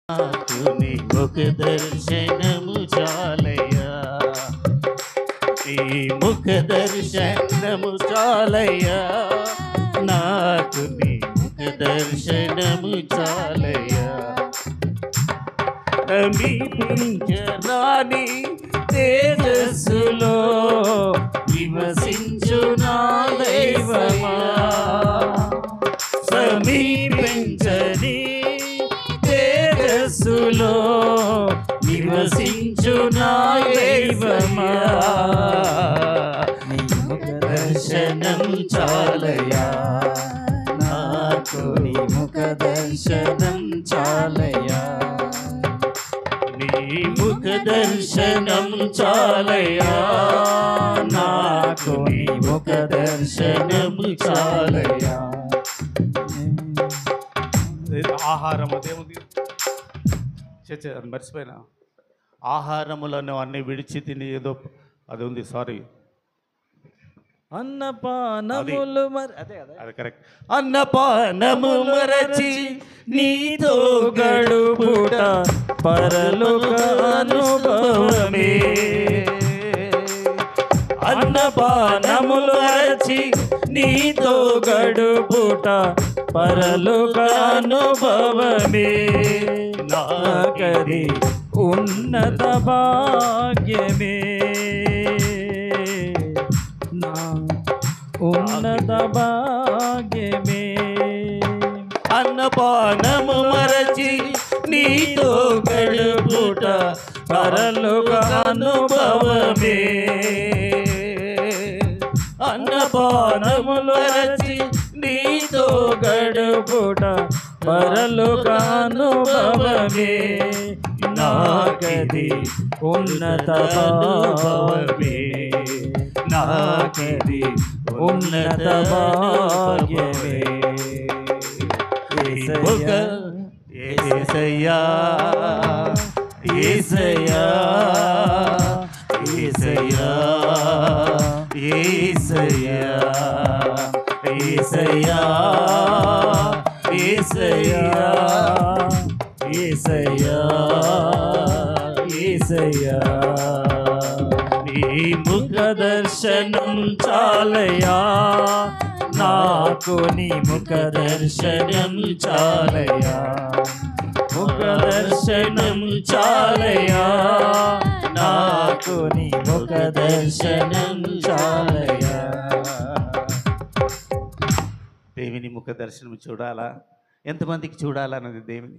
నాకు నీ ముఖ దర్శనము చాలయ్యా, నీ ముఖ దర్శనము చాలయ్యా, నాకు నీ ముఖ దర్శనము చాలయ్యా. సమీపించరాని తేజస్సులో నివసించు నా దైవమా, సమీపించని తేజస్సులో నివసించు నా దైవమా, నీ ముఖ దర్శనం చాలయ్యా, నాకు నీ ముఖ దర్శనం చాలయ్యా, నీ ముఖ దర్శనం చాలయ్యా, నాకు నీ ముఖ దర్శనం చాలయ్యా. ఆహారం అదేముంది మర్చిపోయినా, ఆహారములను అన్ని విడిచి తిని ఏదో అది ఉంది, సారీ అన్నపానములు అది కరెక్ట్. అన్నపానము మరచి నీతో గడుపుట పరలోక అనుభవమే, అన్నపానములు మరచి నీతో గడుపుట పరలోక అనుభవమే, నాకది ఉన్నత భాగ్యమే, నా ఉన్నత భాగ్యమే. అన్నపానము మరచి నీతో గడుపుట పరలోక అనుభవమే, అన్నపానములు మరచి నీతో గడుపుట పరలోక అనుభవమే, నాకది ఉన్నత భాగ్యమే, నాకది ఉన్నత భాగ్యమే. యేసయ్యా యేసయ్యా యేసయ్యా యేసయ్యా యేసయ్యా యేసయ్యా యేసయ్యా యేసయ్యా, నీ ముఖ దర్శనం చాలయ్యా, నాకు నీ ముఖ దర్శనం చాలయ్యా, ముఖ దర్శనం చాలయ్యా, నాకు నీ ముఖ దర్శనం చాలయ్యా. దేవుని ముఖ దర్శనం చూడాలా? ఎంతమందికి చూడాలన్నది దేవుని.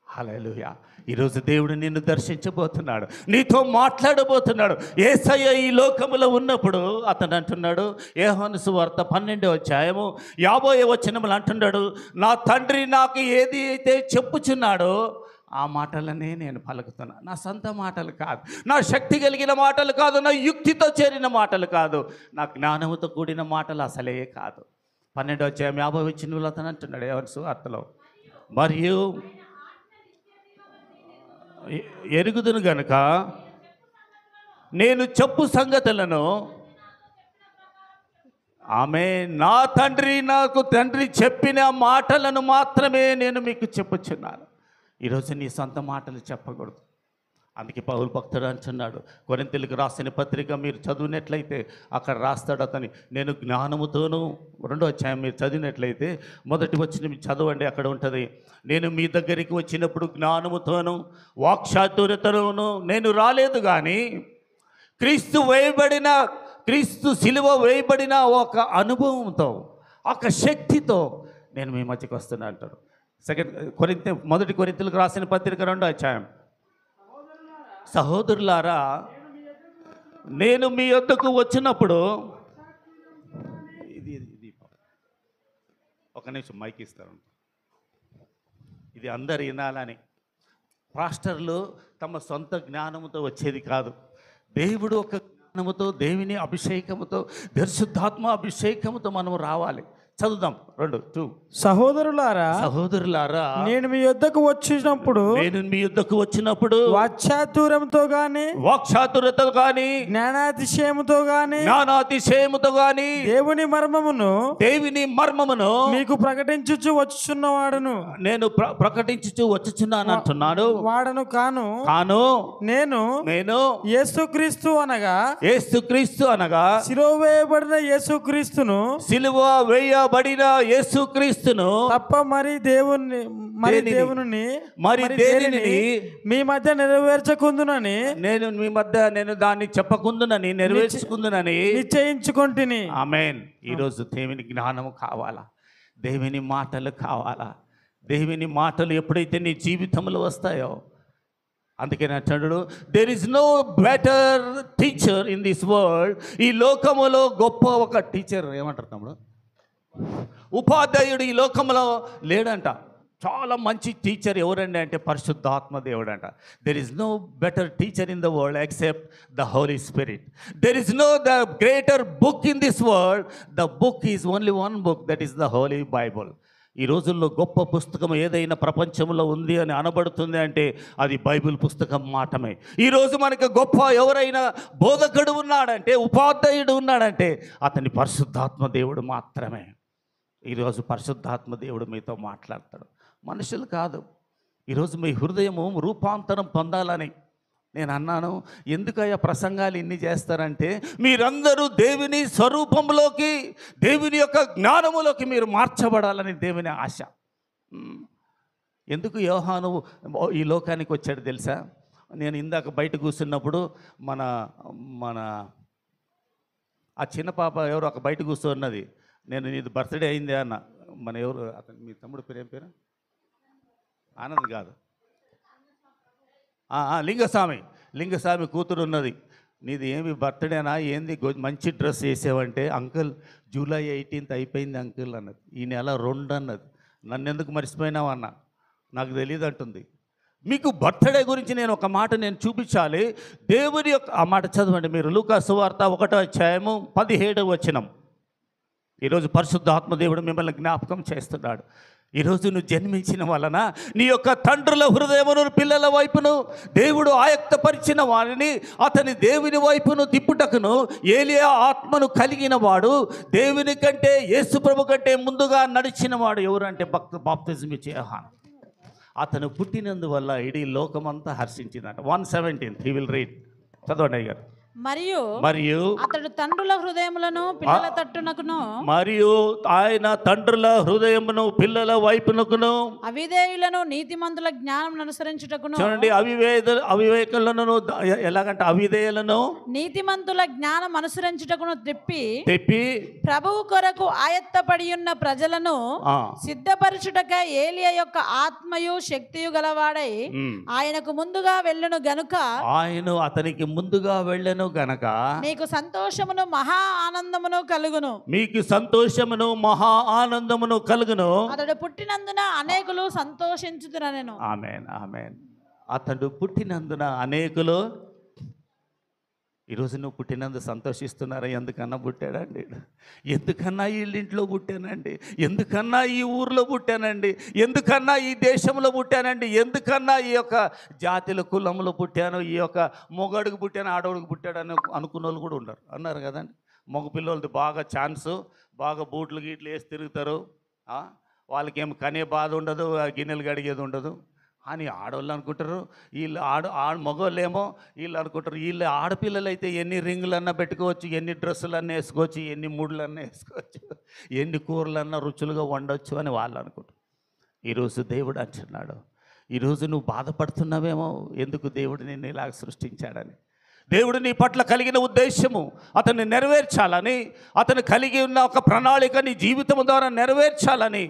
హల్లెలూయా. ఈరోజు దేవుడు నిన్ను దర్శించబోతున్నాడు, నీతో మాట్లాడబోతున్నాడు. యేసయ్య ఈ లోకములో ఉన్నప్పుడు అతను అంటున్నాడు, యోహాను సువార్త 12వ అధ్యాయము 50వ వచనములు అంటున్నాడు, నా తండ్రి నాకు ఏది అయితే చెప్పుచున్నాడో ఆ మాటలనే నేను పలుకుతున్నా. నా సొంత మాటలు కాదు, నా శక్తి కలిగిన మాటలు కాదు, నా యుక్తితో చేరిన మాటలు కాదు, నా జ్ఞానముతో కూడిన మాటలు అసలే కాదు. 12వ అధ్యాయం 50వ వచనంలో అతను అంటున్నాడు యోహాను సువార్తలో, మరియు ఎరుగుదును గనుక నేను చెప్పు సంగతులను ఆమె నా తండ్రి నాకు తండ్రి చెప్పిన మాటలను మాత్రమే నేను మీకు చెప్పుచున్నాను. ఈరోజు నీ సొంత మాటలు చెప్పకూడదు. అందుకే పౌలు భక్తుడు అంటున్నాడు, కొరింథీయులకు రాసిన పత్రిక మీరు చదివినట్లయితే అక్కడ రాస్తాడు అతని, నేను జ్ఞానముతోనూ, 2వ అధ్యాయం మీరు చదివినట్లయితే మొదటి వచనం చదవండి, అక్కడ ఉంటుంది, నేను మీ దగ్గరికి వచ్చినప్పుడు జ్ఞానముతోనూ వాక్చాతుర్యతోనూ నేను రాలేదు, కానీ క్రీస్తు సిలువ వేయబడిన ఒక అనుభవంతో, ఒక శక్తితో నేను మీ మధ్యకి వస్తున్నా అంటాడు. మొదటి కొరింథీయులకు రాసిన పత్రిక 2వ అధ్యాయం, సహోదరులారా నేను మీ వద్దకు వచ్చినప్పుడు, ఇది ఒక నిమిషం మైక్ ఇస్తారు, ఇది అందరు వినాలని. పాస్టర్లు తమ సొంత జ్ఞానముతో వచ్చేది కాదు, దేవుడు ఒక జ్ఞానముతో, దేవుని అభిషేకముతో, పరిశుద్ధాత్మ అభిషేకముతో మనం రావాలి. చదువుదాం 2 సహోదరులారా, నేను మీ యొద్దకు వచ్చినప్పుడు వాక్చాతుర్యంతో గాని జ్ఞానాతిశయముతో గాని దేవుని మర్మమును మీకు ప్రకటించుచు వచ్చుచున్నవాడును. నేను ప్రకటించుచు వచ్చుచున్నాను అంటున్నాడు. వాడను కాను నేను యేసుక్రీస్తు అనగా సిలువ వేయబడిన యేసుక్రీస్తును తప్ప మరి దేవుని మీ మధ్య నెరవేర్చకుందునని నేను దాన్ని చెప్పకుందునని నెరవేర్చుకుందునని నిశ్చయించుకొంటిని. ఆమేన్. ఈరోజు దేవుని జ్ఞానము కావాలా, దేవుని మాటలు కావాలా. దేవుని మాటలు ఎప్పుడైతే నీ జీవితంలో వస్తాయో, అందుకని అంటాడు, there is no better teacher in this world. ఈ లోకములో గొప్ప ఒక టీచర్ ఏమంటారు తమ్ముడు, ఉపాధ్యాయుడు ఈ లోకంలో లేడంట. చాలా మంచి టీచర్ ఎవరండి అంటే పరిశుద్ధాత్మ దేవుడు అంట. There is no better teacher in the world except the Holy Spirit. There is no the greater book in this world. The book is only one book, that is the Holy Bible. ఈ రోజుల్లో గొప్ప పుస్తకం ఏదైనా ప్రపంచంలో ఉంది అని అనబడుతుంది అంటే అది బైబిల్ పుస్తకం మాత్రమే. ఈరోజు మనకి గొప్ప ఎవరైనా బోధకుడు ఉన్నాడంటే, ఉపాధ్యాయుడు ఉన్నాడంటే అతని పరిశుద్ధాత్మ దేవుడు మాత్రమే. ఈరోజు పరిశుద్ధాత్మ దేవుడు మీతో మాట్లాడతాడు, మనుషులు కాదు. ఈరోజు మీ హృదయము రూపాంతరం పొందాలని నేను అన్నాను. ఎందుకయ్యా ప్రసంగాలు ఇన్ని చేస్తారంటే, మీరందరూ దేవుని స్వరూపంలోకి, దేవుని యొక్క జ్ఞానములోకి మీరు మార్చబడాలని దేవుని ఆశ. ఎందుకు యోహాను ఈ లోకానికి వచ్చాడు తెలుసా? నేను ఇందాక బయట కూర్చున్నప్పుడు మన మన ఆ చిన్న పాప ఎవరు ఒక బయట కూర్చున్నది, నేను నీది బర్త్డే అయిందే అన్న. మన ఎవరు అతను, మీ తమ్ముడు పేరు ఏం పేరు? ఆనంద్ కాదు, లింగస్వామి కూతురు ఉన్నది. నీది ఏమి బర్త్డేనా ఏంది, మంచి డ్రెస్ వేసావంటే, అంకుల్ జూలై 18th అయిపోయింది అంకుల్ అన్నది. ఈ నెల 2 అన్నది. నన్ను ఎందుకు మర్చిపోయినావు అన్న, నాకు తెలియదు అంటుంది. మీకు బర్త్డే గురించి నేను ఒక మాట నేను చూపించాలి. దేవుని యొక్క ఆ మాట చదవండి మీరు, లూకా సువార్త 1:17. ఈరోజు పరిశుద్ధాత్మ దేవుడు మిమ్మల్ని జ్ఞాపకం చేస్తున్నాడు. ఈరోజు నువ్వు జన్మించిన వలన నీ యొక్క తండ్రుల హృదయమును పిల్లల వైపును దేవుడు ఆయక్తపరిచిన వారిని అతని దేవుని వైపును తిప్పుటకును ఏలియా ఆత్మను కలిగిన వాడు, దేవుని కంటే యేసు ప్రభు కంటే ముందుగా నడిచిన వాడు ఎవరు అంటే బాప్తిజం ఇచ్చే యోహాను. అతను పుట్టినందువల్ల ఇడీ లోకమంతా హర్షించిందంట. 1:17 he will read. చదవండి అయ్యారు. మరియు అతడు తండ్రుల హృదయములను పిల్లల తట్టునకును, మరియు ఆయన తండ్రుల హృదయమును పిల్లల వైపునకును, అవిధేయులను నీతిమంతుల జ్ఞానం అనుసరించుటకును. చూడండి, అవివేకులను ఎలాగంటే అవిధేయులను నీతిమంతుల జ్ఞానం అనుసరించుటకును తిప్పి ప్రభువు కొరకు ఆయత్తపడి ఉన్న ప్రజలను సిద్ధపరచుటకై ఏలియా యొక్క ఆత్మయు శక్తియు గలవాడై ఆయనకు ముందుగా వెళ్ళును గనుక, ఆయన అతనికి ముందుగా వెళ్ళను గనక నీకు సంతోషమును మహా ఆనందమును కలుగును. మీకు సంతోషమును మహా ఆనందమును కలుగును. అతడు పుట్టినందున అనేకులు సంతోషించుదురనెను. ఆమేన్, ఆమేన్. అతడు పుట్టినందున అనేకులు. ఈరోజు నువ్వు పుట్టినందు సంతోషిస్తున్నారా? ఎందుకన్నా పుట్టాడండి, ఎందుకన్నా వీళ్ళింట్లో పుట్టానండి, ఎందుకన్నా ఈ ఊర్లో పుట్టానండి, ఎందుకన్నా ఈ దేశంలో పుట్టానండి, ఎందుకన్నా ఈ యొక్క జాతిలో కులంలో పుట్టాను, ఈ యొక్క మొగడుకు పుట్టాను ఆడవాడికి పుట్టాడని అనుకున్న వాళ్ళు కూడా ఉండరు. అన్నారు కదండి. మగపిల్లలది బాగా ఛాన్సు, బాగా బూట్లు గీట్లు వేసి తిరుగుతారు. వాళ్ళకేం కనే బాధ ఉండదు, గిన్నెలు కడిగేది ఉండదు అని ఆడవాళ్ళు అనుకుంటారు. వీళ్ళు మగవాళ్ళేమో వీళ్ళు అనుకుంటారు, వీళ్ళు ఆడపిల్లలు అయితే ఎన్ని రింగులన్నా పెట్టుకోవచ్చు, ఎన్ని డ్రెస్సులన్నా వేసుకోవచ్చు, ఎన్ని ముడులన్నా వేసుకోవచ్చు, ఎన్ని కూరలన్నా రుచులుగా వండవచ్చు అని వాళ్ళు అనుకుంటారు. ఈరోజు దేవుడు అంటున్నాడు, ఈరోజు నువ్వు బాధపడుతున్నావేమో ఎందుకు దేవుడు నిన్ను ఇలాగ సృష్టించాడని. దేవుడు నీ పట్ల కలిగిన ఉద్దేశము అతన్ని నెరవేర్చాలని, అతను కలిగి ఉన్న ఒక ప్రణాళిక నీ జీవితం ద్వారా నెరవేర్చాలని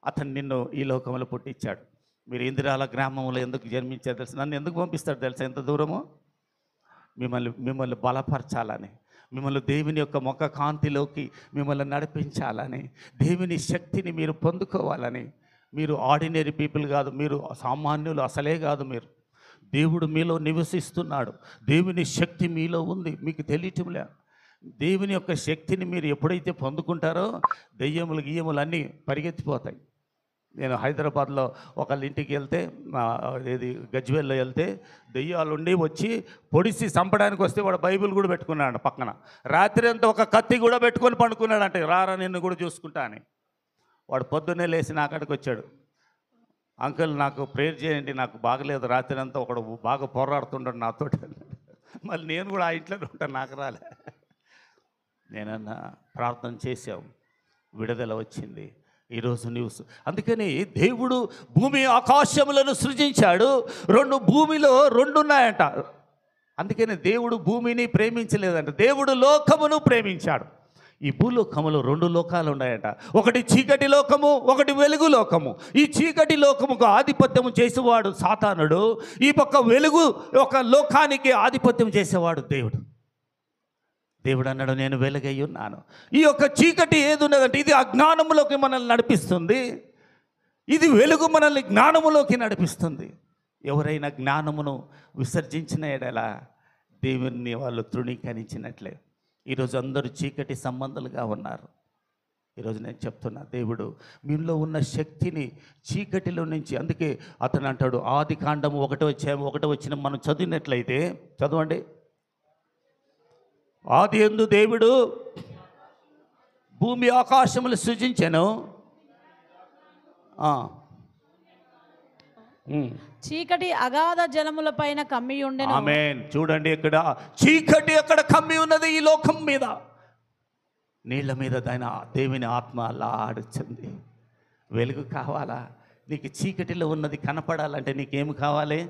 అతను నిన్ను ఈ లోకంలో పుట్టించాడు. మీరు ఇందిరాల గ్రామంలో ఎందుకు జన్మించారు తెలుసు? నన్ను ఎందుకు పంపిస్తాడు తెలుసా? ఎంత దూరమో మిమ్మల్ని బలపరచాలని, మిమ్మల్ని దేవుని యొక్క ముఖ కాంతిలోకి మిమ్మల్ని నడిపించాలని, దేవుని శక్తిని మీరు పొందుకోవాలని. మీరు ఆర్డినరీ పీపుల్ కాదు, మీరు సామాన్యులు అసలే కాదు. మీరు దేవుడు మీలో నివసిస్తున్నాడు, దేవుని శక్తి మీలో ఉంది, మీకు తెలియటంలే. దేవుని యొక్క శక్తిని మీరు ఎప్పుడైతే పొందుకుంటారో దెయ్యములు గియ్యములు అన్నీ పరిగెత్తిపోతాయి. నేను హైదరాబాద్లో ఒకళ్ళ ఇంటికి వెళ్తే, ఏది గజ్వేల్లో వెళ్తే, దెయ్యాలు ఉండి వచ్చి పొడిసి చంపడానికి వస్తే వాడు బైబిల్ కూడా పెట్టుకున్నాడు పక్కన. రాత్రి అంతా ఒక కత్తి కూడా పెట్టుకొని పండుకున్నాడంటే, రారా నిన్ను కూడా చూసుకుంటా అని. వాడు పొద్దున్నే లేచి నా కాడికి వచ్చాడు, అంకుల్ నాకు ప్రేయర్ చేయండి, నాకు బాగలేదు, రాత్రి అంతా ఒకడు బాగా పోరాడుతుంటాడు నాతో. మళ్ళీ నేను కూడా ఆ ఇంట్లోనే ఉంటాను, నాకు రాలే. నేనన్నా ప్రార్థన చేసాం, విడుదల వచ్చింది. ఈరోజు న్యూస్. అందుకని దేవుడు భూమి ఆకాశములను సృజించాడు. భూమిలో రెండు ఉన్నాయంట. అందుకని దేవుడు భూమిని ప్రేమించలేదంట, దేవుడు లోకమును ప్రేమించాడు. ఈ భూలోకములో రెండు లోకాలు ఉన్నాయంట. ఒకటి చీకటి లోకము, ఒకటి వెలుగు లోకము. ఈ చీకటి లోకముకు ఆధిపత్యం చేసేవాడు సాతానుడు, ఈ పక్క వెలుగు ఒక లోకానికి ఆధిపత్యం చేసేవాడు దేవుడు. దేవుడు అన్నాడు, నేను వెలుగై ఉన్నాను. ఈ యొక్క చీకటి ఏది ఉన్నదంటే ఇది అజ్ఞానములోకి మనల్ని నడిపిస్తుంది, ఇది వెలుగు మనల్ని జ్ఞానములోకి నడిపిస్తుంది. ఎవరైనా జ్ఞానమును విసర్జించిన ఎడల దేవుని వాళ్ళు తృణీకరించినట్లే. ఈరోజు అందరూ చీకటి సంబంధాలుగా ఉన్నారు. ఈరోజు నేను చెప్తున్నా, దేవుడు మీలో ఉన్న శక్తిని చీకటిలో నుంచి, అందుకే అతను అంటాడు, ఆది కాండము 1:1 మనం చదివినట్లయితే, చదవండి. ఆది యందు దేవుడు భూమి ఆకాశములు సృజించెను. చీకటి అగాధ జలముల పైన కమ్మి ఉండెను. ఆమేన్. చూడండి, ఇక్కడ చీకటి అక్కడ కమ్మి ఉన్నది ఈ లోకం మీద. నీళ్ళ మీద దేవుని ఆత్మ అలా ఆడుచుంది. వెలుగు కావాలా? నీకు చీకటిలో ఉన్నది కనపడాలంటే నీకేమి కావాలి?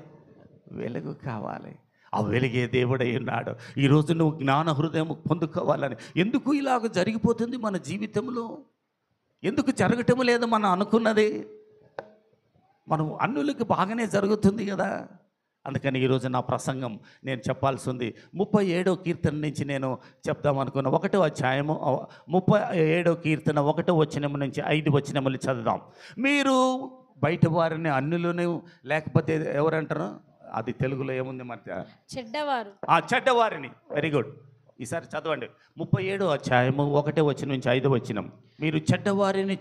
వెలుగు కావాలి. ఆ వెలిగే దేవుడై ఉన్నాడు. ఈరోజు నువ్వు జ్ఞాన హృదయం పొందుకోవాలని. ఎందుకు ఇలాగ జరిగిపోతుంది మన జీవితంలో? ఎందుకు జరగటం లేదు మనం అనుకున్నది? మనం అన్నులకి బాగానే జరుగుతుంది కదా. అందుకని ఈరోజు నా ప్రసంగం నేను చెప్పాల్సి ఉంది. 37వ కీర్తన నుంచి నేను చెప్దామనుకున్న 1వ అధ్యాయము 37వ కీర్తన 1వ వచనం నుంచి 5 వచనములు చదువుదాం. మీరు బయట వారిని అన్యులను, లేకపోతే ఎవరంటారు, అది తెలుగులో ఏముంది మరి, చెడ్డవారు, చెడ్డవారిని. Very good. ఈసారి చదవండి. 37వ అధ్యాయము 1వ వచనం నుంచి 5వ వచనం. మీరు చెడ్డవారిని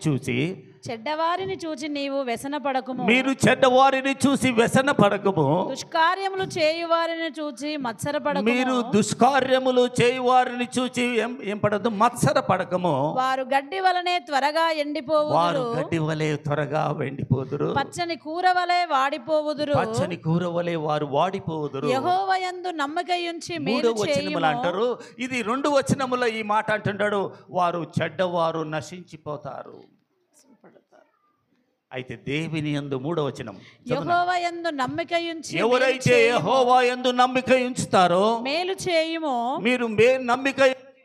చూసి నీవు వ్యసన పడకుము. మీరు చెడ్డవారిని చూసి వ్యసన పడకము. దుష్కార్యములు చేయువారిని చూసి మత్సర పడకము. మీరు దుష్కార్యములు చేయువారిని చూసి ఏం పడదు? మత్సర పడకము. వారు గడ్డి వలనే త్వరగా ఎండిపోవుదురు. గడ్డి వలె త్వరగా ఎండిపోదురు. పచ్చని కూర వలె వాడిపోవుదురు. పచ్చని కూర వలె వారు వాడిపోవుదురు. యెహోవాయందు నమ్మకయుంచి మేలు చేయుము అంటారు. ఇది 2 వచనముల ఈ మాట అంటున్నాడు. వారు చెడ్డవారు నశించిపోతారు. అయితే దేవుని యందు 3వ వచనం, యెహోవాయందు నమ్మికయుంచి, ఎవరైతే యెహోవాయందు నమ్మిక ఉంచుతారో మేలు చేయుము, మీరు నమ్మిక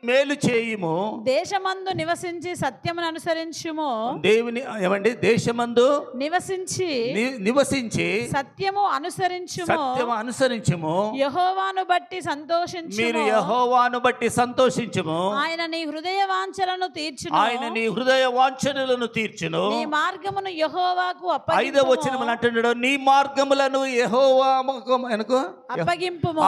మేలు చేయుము. దేశమందు నివసించి సత్యమును అనుసరించుము. దేవుని ఏమండి? దేశమందు నివసించి సత్యము అనుసరించుము. యెహోవాను బట్టి సంతోషించుము. మీరు యెహోవాను బట్టి సంతోషించుము. ఆయన నీ హృదయ వాంఛలను తీర్చును. ఆయన నీ హృదయ వాంఛనలను తీర్చును. నీ మార్గమును యెహోవాకు అప్పగింపుము. 5వ వచనం అంటున్నాడు, నీ మార్గములను యెహోవాకు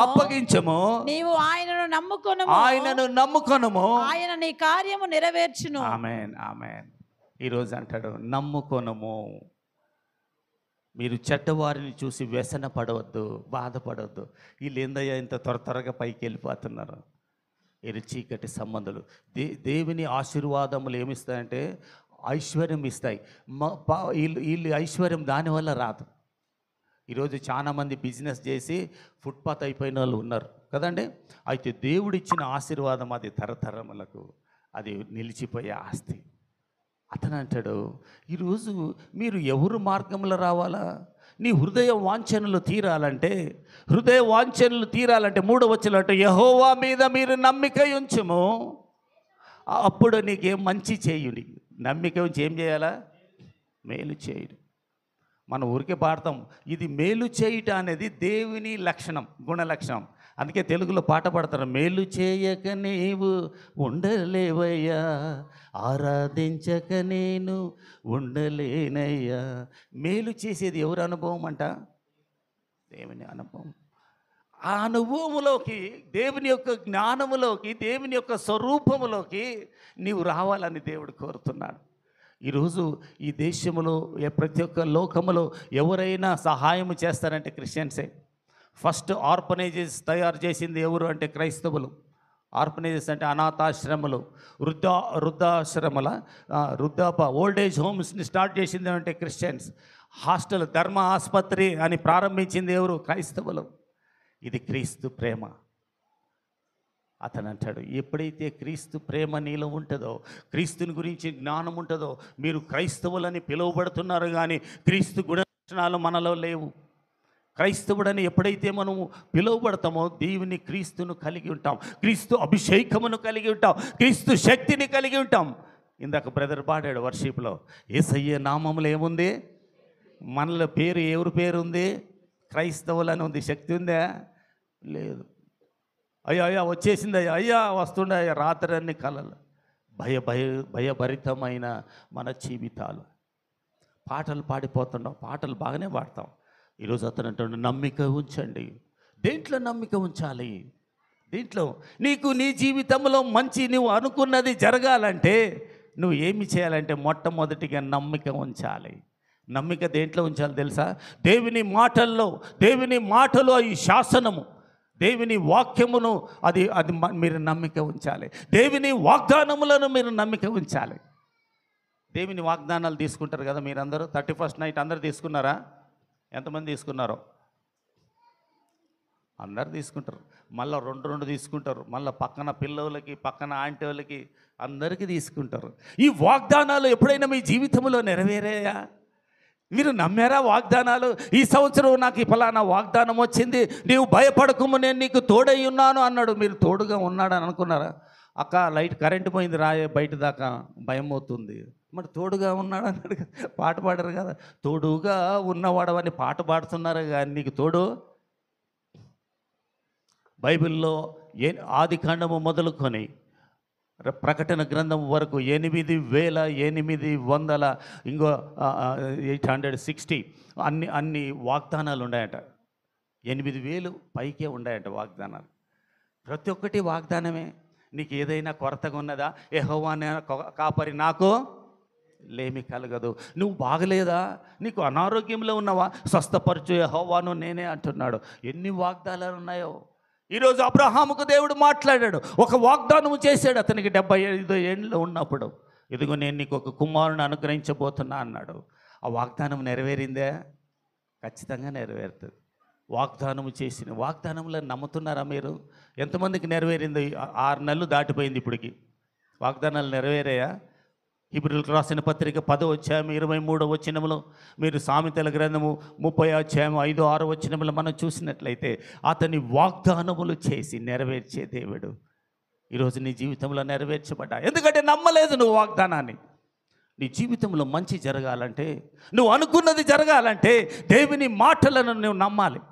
అప్పగించుము. నీవు ఆయనను నమ్ముకొనుము. ఆయన నీ కార్యము నెరవేర్చును. ఆమేన్, ఆమేన్. ఈరోజు అంటాడు, నమ్ముకొనుము. మీరు చెడ్డవారిని చూసి వ్యసన పడవద్దు, బాధపడవద్దు. వీళ్ళు ఏందయ్యా ఇంత త్వరగా పైకి వెళ్ళిపోతున్నారు? వీళ్ళు చీకటి సంబంధాలు. దేవుని ఆశీర్వాదములు ఏమిస్తాయంటే ఐశ్వర్యం ఇస్తాయి. వీళ్ళు ఐశ్వర్యం దానివల్ల రాదు. ఈరోజు చాలామంది బిజినెస్ చేసి ఫుట్పాత్ అయిపోయిన వాళ్ళు ఉన్నారు కదండి. అయితే దేవుడిచ్చిన ఆశీర్వాదం అది తరతరములకు అది నిలిచిపోయే ఆస్తి. అతను అంటాడు, ఈరోజు మీరు ఎవరు మార్గంలో రావాలా? నీ హృదయ వాంఛనలు తీరాలంటే 3వ వచనం అంటే, యెహోవా మీద మీరు నమ్మిక ఉంచుము, అప్పుడు నీకేం మంచి చేయుడి. నమ్మిక ఉంచి ఏం చేయాలా? మేలు చేయుడు. మనం ఊరికే పాడతాం, ఇది మేలు చేయుట అనేది దేవుని లక్షణం, గుణలక్షణం. అందుకే తెలుగులో పాట పాడతారు, మేలు చేయక నీవు ఉండలేవయ్యా, ఆరాధించక నేను ఉండలేనయ్యా. మేలు చేసేది ఎవరు అనుభవం అంట? దేవుని అనుభవం. ఆ అనుభవములోకి, దేవుని యొక్క జ్ఞానములోకి, దేవుని యొక్క స్వరూపములోకి నీవు రావాలని దేవుడు కోరుతున్నాడు. ఈరోజు ఈ దేశంలో ప్రతి ఒక్క లోకములో ఎవరైనా సహాయం చేస్తారంటే క్రిస్టియన్సే. ఫస్ట్ ఆర్ఫనేజెస్ తయారు చేసింది ఎవరు అంటే క్రైస్తవులు. ఆర్ఫనేజెస్ అంటే అనాథాశ్రమలు, వృద్ధాశ్రమల ఓల్డేజ్ హోమ్స్ని స్టార్ట్ చేసింది అంటే క్రిస్టియన్స్. హాస్టల్, ధర్మ ఆసుపత్రి అని ప్రారంభించింది ఎవరు? క్రైస్తవులు. ఇది క్రీస్తు ప్రేమ. అతను అంటాడు, ఎప్పుడైతే క్రీస్తు ప్రేమ నీలో ఉంటుందో, క్రీస్తుని గురించి జ్ఞానం ఉంటుందో, మీరు క్రైస్తవులని పిలువబడుతున్నారు కానీ క్రీస్తు గుణలక్షణాలు మనలో లేవు. క్రైస్తవుడని ఎప్పుడైతే మనము పిలువబడతామో దేవుని క్రీస్తును కలిగి ఉంటాం, క్రీస్తు అభిషేకమును కలిగి ఉంటాం, క్రీస్తు శక్తిని కలిగి ఉంటాం. ఇందాక బ్రదర్ పాడాడు వర్షిప్లో, యేసయ్య నామములో ఏముంది? మనలో పేరు, ఎవరి పేరు ఉంది? క్రైస్తవులని ఉంది. శక్తి ఉందా? లేదు. అయ్యా వచ్చేసింది, అయ్యా వస్తుండే, అయ్యా రాత్రి అన్ని కలలు. భయభరితమైన మన జీవితాలు. పాటలు పాడిపోతున్నాం, పాటలు బాగానే పాడతాం. ఈరోజు అతను అంటాడు, నమ్మిక ఉంచండి. దేంట్లో నమ్మిక ఉంచాలి? దీంట్లో నీకు నీ జీవితంలో మంచి నువ్వు అనుకున్నది జరగాలంటే నువ్వు ఏమి చేయాలంటే మొట్టమొదటిగా నమ్మిక ఉంచాలి. నమ్మిక దేంట్లో ఉంచాలి తెలుసా? దేవుని మాటల్లో. దేవుని మాటలో ఈ శాసనము, దేవుని వాక్యమును అది మీరు నమ్మిక ఉంచాలి. దేవుని వాగ్దానములను మీరు నమ్మిక ఉంచాలి. దేవుని వాగ్దానాలు తీసుకుంటారు కదా మీరందరూ. 31st నైట్ అందరు తీసుకున్నారా? ఎంతమంది తీసుకున్నారో? అందరు తీసుకుంటారు. మళ్ళీ రెండు తీసుకుంటారు. మళ్ళీ పక్కన పిల్లలకి, పక్కన ఆంటీ వాళ్ళకి, అందరికీ తీసుకుంటారు. ఈ వాగ్దానాలు ఎప్పుడైనా మీ జీవితంలో నెరవేరాయా? మీరు నమ్మారా వాగ్దానాలు? ఈ సంవత్సరం నాకు ఈ ఫలానా వాగ్దానం వచ్చింది, నీవు భయపడకుము, నేను నీకు తోడై ఉన్నాను అన్నాడు. మీరు తోడుగా ఉన్నాడని అనుకున్నారా? అక్క లైట్ కరెంటు పోయింది, రాయే బయట దాకా, భయం అవుతుంది. మరి తోడుగా ఉన్నాడు అన్నాడు కదా, పాట పాడారు కదా, తోడుగా ఉన్నవాడవని పాట పాడుతున్నారు కానీ నీకు తోడు. బైబిల్లో ఆది కాండము మొదలుకొని ప్రకటన గ్రంథం వరకు 8,800 ఇంకో 860 అన్ని వాగ్దానాలు ఉన్నాయట. 8,000 పైకే ఉన్నాయట వాగ్దానాలు. ప్రతి ఒక్కటి వాగ్దానమే. నీకు ఏదైనా కొరతగా ఉన్నదా? యెహోవా కాపరి, నాకు లేమి కలగదు. నువ్వు బాగలేదా? నీకు అనారోగ్యంలో ఉన్నావా? స్వస్థపరచు యెహోవాను నేనే అంటున్నాడు. ఎన్ని వాగ్దానాలు ఉన్నాయో. ఈరోజు అబ్రహాముకు దేవుడు మాట్లాడాడు, ఒక వాగ్దానము చేశాడు. అతనికి 75 ఏళ్ళు ఉన్నప్పుడు, ఇదిగో నేను నీకు ఒక కుమారుని అనుగ్రహించబోతున్నా అన్నాడు. ఆ వాగ్దానం నెరవేరిందే? ఖచ్చితంగా నెరవేరుతుంది. వాగ్దానము చేసిన వాగ్దానంలో నమ్ముతున్నారా మీరు? ఎంతమందికి నెరవేరింది? 6 నెలలు దాటిపోయింది ఇప్పటికి. వాగ్దానాలు నెరవేరాయా? హెబ్రీయులకు రాసిన పత్రిక 10వ అధ్యాయం 23వ వచనములో, మీరు సామెతల గ్రంథము 30వ అధ్యాయం 5, 6 వచనములు మనం చూసినట్లయితే, అతని వాగ్దానములు చేసి నెరవేర్చే దేవుడు. ఈరోజు నీ జీవితంలో నెరవేర్చబడ్డా. ఎందుకంటే నమ్మలేదు నువ్వు వాగ్దానాన్ని. నీ జీవితంలో మంచి జరగాలంటే, నువ్వు అనుకున్నది జరగాలంటే దేవుని మాటలను నువ్వు నమ్మాలి.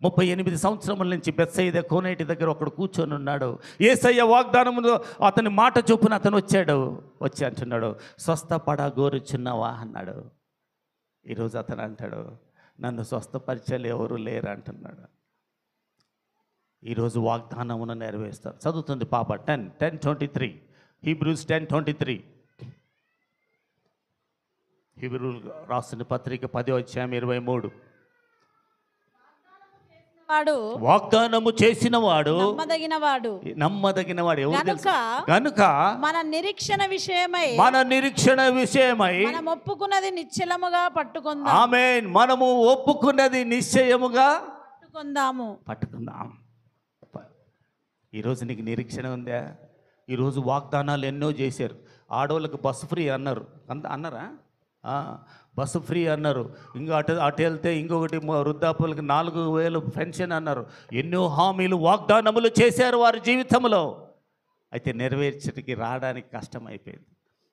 38 సంవత్సరముల నుంచి బెత్సయిదా కోనేటి దగ్గర ఒకడు కూర్చొని ఉన్నాడు. యేసయ్య వాగ్దానములో అతని మాట చొప్పున అతను వచ్చి అంటున్నాడు, స్వస్థపడ గోరుచున్నావా అన్నాడు. ఈరోజు అతను అంటాడు, నన్ను స్వస్థపరిచేలు ఎవరు లేరు అంటున్నాడు. ఈరోజు వాగ్దానమును నెరవేరుస్తారు. చదువుతుంది పాప 10:23 హీబ్రూస్ 10:23. హీబ్రూయులకు రాసిన పత్రిక 10వ అధ్యాయం 23. వాగ్దానము చేసిన వాడు నమ్మదగిన వాడు ఎవరు తెలుసా? గనుక మన నిరీక్షణ విషయమై మనం ఒప్పుకున్నది నిశ్చయముగా పట్టుకుందాం. ఆమేన్. మనము ఒప్పుకున్నది నిశ్చయముగా పట్టుకుందాం. ఈరోజు నీకు నిరీక్షణ ఉందా? ఈరోజు వాగ్దానాలు ఎన్నో చేశారు. ఆడవాళ్ళకి బస్సు ఫ్రీ అన్నారు, అన్నారా? బస్సు ఫ్రీ అన్నారు. ఇంకా అటు వెళ్తే ఇంకొకటి వృద్ధాపులకు 4,000 పెన్షన్ అన్నారు. ఎన్నో హామీలు, వాగ్దానములు చేశారు వారి జీవితంలో. అయితే నెరవేర్చడానికి రావడానికి కష్టమైపోయింది.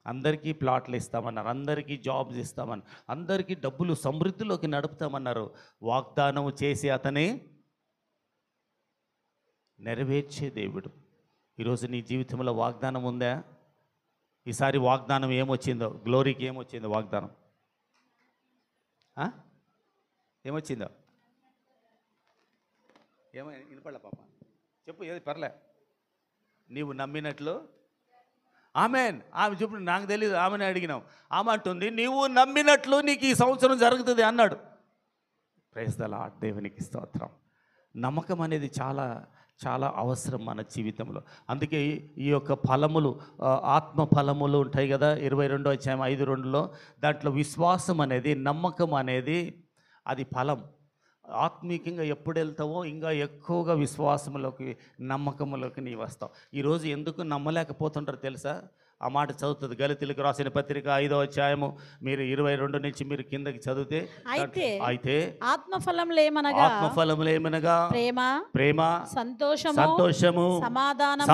అందరికీ ప్లాట్లు ఇస్తామన్నారు, అందరికీ జాబ్స్ ఇస్తామన్నారు, అందరికీ డబ్బులు సమృద్ధిలోకి నడుపుతామన్నారు. వాగ్దానము చేసి అతనే నెరవేర్చే దేవుడు. ఈరోజు నీ జీవితంలో వాగ్దానం ఉందా? ఈసారి వాగ్దానం ఏమొచ్చిందో, గ్లోరీకి ఏమొచ్చిందో వాగ్దానం? ఏమొచ్చిందో? ఏమైనా వినపడలే పాప, చెప్పు ఏది పర్లే. నీవు నమ్మినట్లు ఆమెన్. ఆమె చెప్పు, నాకు తెలియదు, ఆమెనే అడిగినాం. ఆమె అంటుంది నీవు నమ్మినట్లు నీకు ఈ సంవత్సరం జరుగుతుంది అన్నాడు. ప్రైజ్ ద లార్డ్, దేవునికి స్తోత్రం. నమ్మకం అనేది చాలా చాలా అవసరం మన జీవితంలో. అందుకే ఈ యొక్క ఫలములు, ఆత్మ ఫలములు ఉంటాయి కదా, 22వ అధ్యాయం 5:2లో, దాంట్లో విశ్వాసం అనేది, నమ్మకం అనేది అది ఫలం. ఆత్మీయంగా ఎప్పుడు వెళ్తావో ఇంకా ఎక్కువగా విశ్వాసంలోకి, నమ్మకంలోకి నీవు వస్తావు. ఈరోజు ఎందుకు నమ్మలేకపోతుంటారు తెలుసా? ఆ మాట చదువుతుంది గలితీయులకు రాసిన పత్రిక 5వ అధ్యాయము మీరు 22 నుంచి మీరు కిందకి చదివితే, అయితే ఆత్మఫలములేమనగా ప్రేమ, సంతోషము,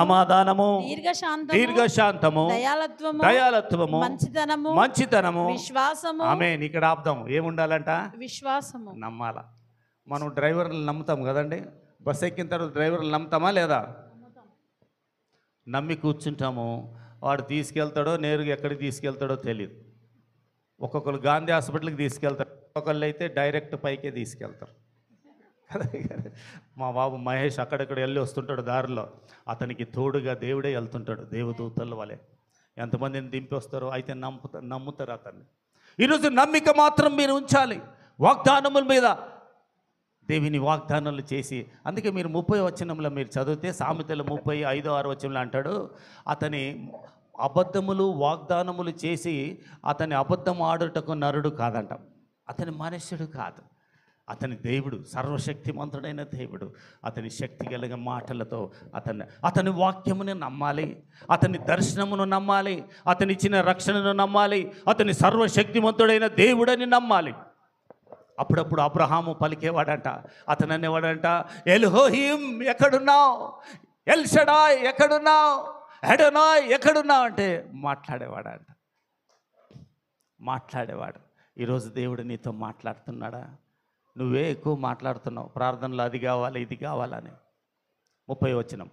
సమాధానము, దీర్ఘశాంతము, దయాలత్వము, మంచితనము, విశ్వాసము. ఆమేన్. ఇక్కడ ఆపుదాం. ఏముండాలంట? విశ్వాసము. నమ్మాల. మనం డ్రైవర్లు నమ్ముతాం కదండి. బస్ ఎక్కిన తర్వాత డ్రైవర్లు నమ్ముతామా లేదా? నమ్మి కూర్చుంటాము. వాడు తీసుకెళ్తాడో, నేరుగా ఎక్కడికి తీసుకెళ్తాడో తెలియదు. ఒక్కొక్కరు గాంధీ హాస్పిటల్కి తీసుకెళ్తారు, ఒక్కొక్కళ్ళు అయితే డైరెక్ట్ పైకే తీసుకెళ్తారు కదా. మా బాబు మహేష్ అక్కడెక్కడ వెళ్ళి వస్తుంటాడు, దారిలో అతనికి తోడుగా దేవుడే వెళ్తుంటాడు, దేవదూతల వలె. ఎంతమందిని దింపి వస్తారో అయితే నమ్ముతారు అతన్ని. ఈరోజు నమ్మిక మాత్రం మీరు ఉంచాలి వాగ్దానముల మీద. దేవుని వాగ్దానాలు చేసి, అందుకే మీరు 30వ వచనంలో మీరు చదివితే, సామెతలు 35-6 వచనంలో అంటాడు, అతని అబద్ధములు వాగ్దానములు చేసి అతని అబద్ధం ఆడుటకు నరుడు కాదంట. అతని మనుష్యుడు కాదు, అతని దేవుడు, సర్వశక్తిమంతుడైన దేవుడు. అతని శక్తి కలిగిన మాటలతో అతని వాక్యమును నమ్మాలి, అతని దర్శనమును నమ్మాలి, అతని ఇచ్చిన రక్షణను నమ్మాలి, అతని సర్వశక్తిమంతుడైన దేవుడని నమ్మాలి. అప్పుడప్పుడు అబ్రహాము పలికేవాడంట, అతను అనేవాడంట, ఎల్హోహిం ఎక్కడున్నావు, ఎల్ షడాయ్ ఎక్కడున్నావు, ఎడనాయ్ ఎక్కడున్నావు అంటే మాట్లాడేవాడు. ఈరోజు దేవుడు నీతో మాట్లాడుతున్నాడా? నువ్వే ఎక్కువ మాట్లాడుతున్నావు ప్రార్థనలో, అది కావాలి ఇది కావాలని. 30వ వచనం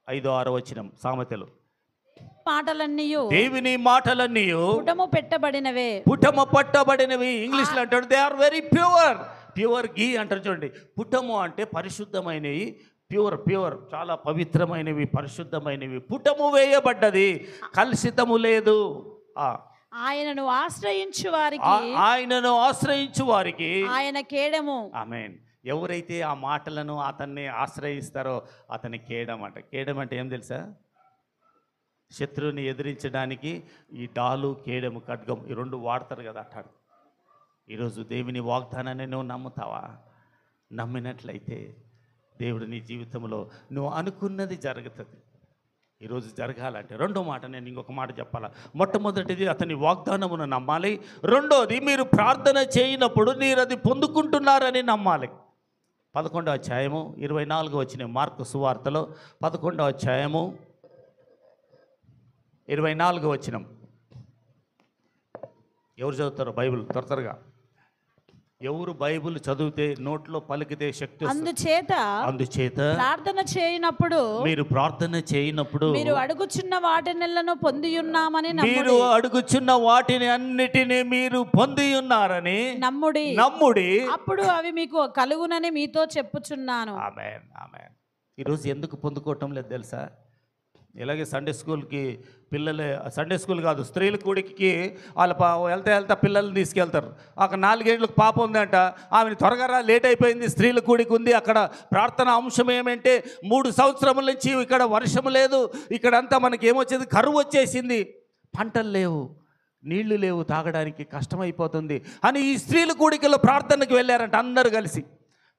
5-6 వచనం సామెతలు. దేవుని మాటలన్నీయు పుటము పట్టబడినవి. ఇంగ్లీష్లో అంటాడు దే ఆర్ వెరీ ప్యూర్ గీ అంటారు చూడండి. పుటము అంటే పరిశుద్ధమైనవి, ప్యూర్ చాలా పవిత్రమైనవి, పరిశుద్ధమైనవి. పుటము వేయబడ్డది, కలుషితము లేదు. ఆయనను ఆశ్రయించు వారికి ఆయన కేడము. ఆమేన్. ఎవరైతే ఆ మాటలను అతన్ని ఆశ్రయిస్తారో అతని కేడం అంట. కేడం అంటే ఏం తెలుసా? శత్రువుని ఎదిరించడానికి ఈ డాలు, కేడము, ఖడ్గం, ఈ 2 వాడతారు కదా అంటాడు. ఈరోజు దేవుని వాగ్దానాన్ని నువ్వు నమ్ముతావా? నమ్మినట్లయితే దేవుడు నీ జీవితంలో నువ్వు అనుకున్నది జరుగుతుంది. ఈరోజు జరగాలంటే రెండో మాట, నేను ఇంకొక మాట చెప్పాలా. మొట్టమొదటిది అతని వాగ్దానమును నమ్మాలి. రెండోది మీరు ప్రార్థన చేయనప్పుడు మీరు అది పొందుకుంటున్నారని నమ్మాలి. 11వ అధ్యాయము 24 వచ్చిన మార్కు సువార్తలో 11వ అధ్యాయము 24 వచనం. ఎవరు చదువుతారో బైబిల్ త్వరగా? ఎవరు బైబిల్ చదివితే నోట్లో పలికితే శక్తి. అందుచేత ప్రార్థన చేయనప్పుడు మీరు అడుగుచున్న వాటినెల్లను పొంది ఉన్నామని, మీరు అడుగుచున్న వాటిని అన్నిటినీ మీరు పొంది ఉన్నారని నమ్ముడి, అప్పుడు అవి మీకు కలుగునని మీతో చెప్పుచున్నాను. ఆమేన్, ఆమేన్. ఈరోజు ఎందుకు పొందుకోవటం లేదు తెలుసా? ఇలాగే సండే స్కూల్కి పిల్లలే, సండే స్కూల్ కాదు, స్త్రీల కూడికి వాళ్ళ వెళ్తా పిల్లల్ని తీసుకెళ్తారు. అక్కడ 4 ఏళ్ళకి పాప ఉందంట, ఆమెను త్వరగా లేట్ అయిపోయింది, స్త్రీల కూడికి ఉంది. అక్కడ ప్రార్థన అంశం ఏమంటే 3 సంవత్సరముల నుంచి ఇక్కడ వర్షం లేదు, ఇక్కడంతా మనకి ఏమొచ్చేది, కరువు వచ్చేసింది, పంటలు లేవు, నీళ్లు లేవు, తాగడానికి కష్టమైపోతుంది అని ఈ స్త్రీల కూడికలో ప్రార్థనకి వెళ్ళారంట. అందరూ కలిసి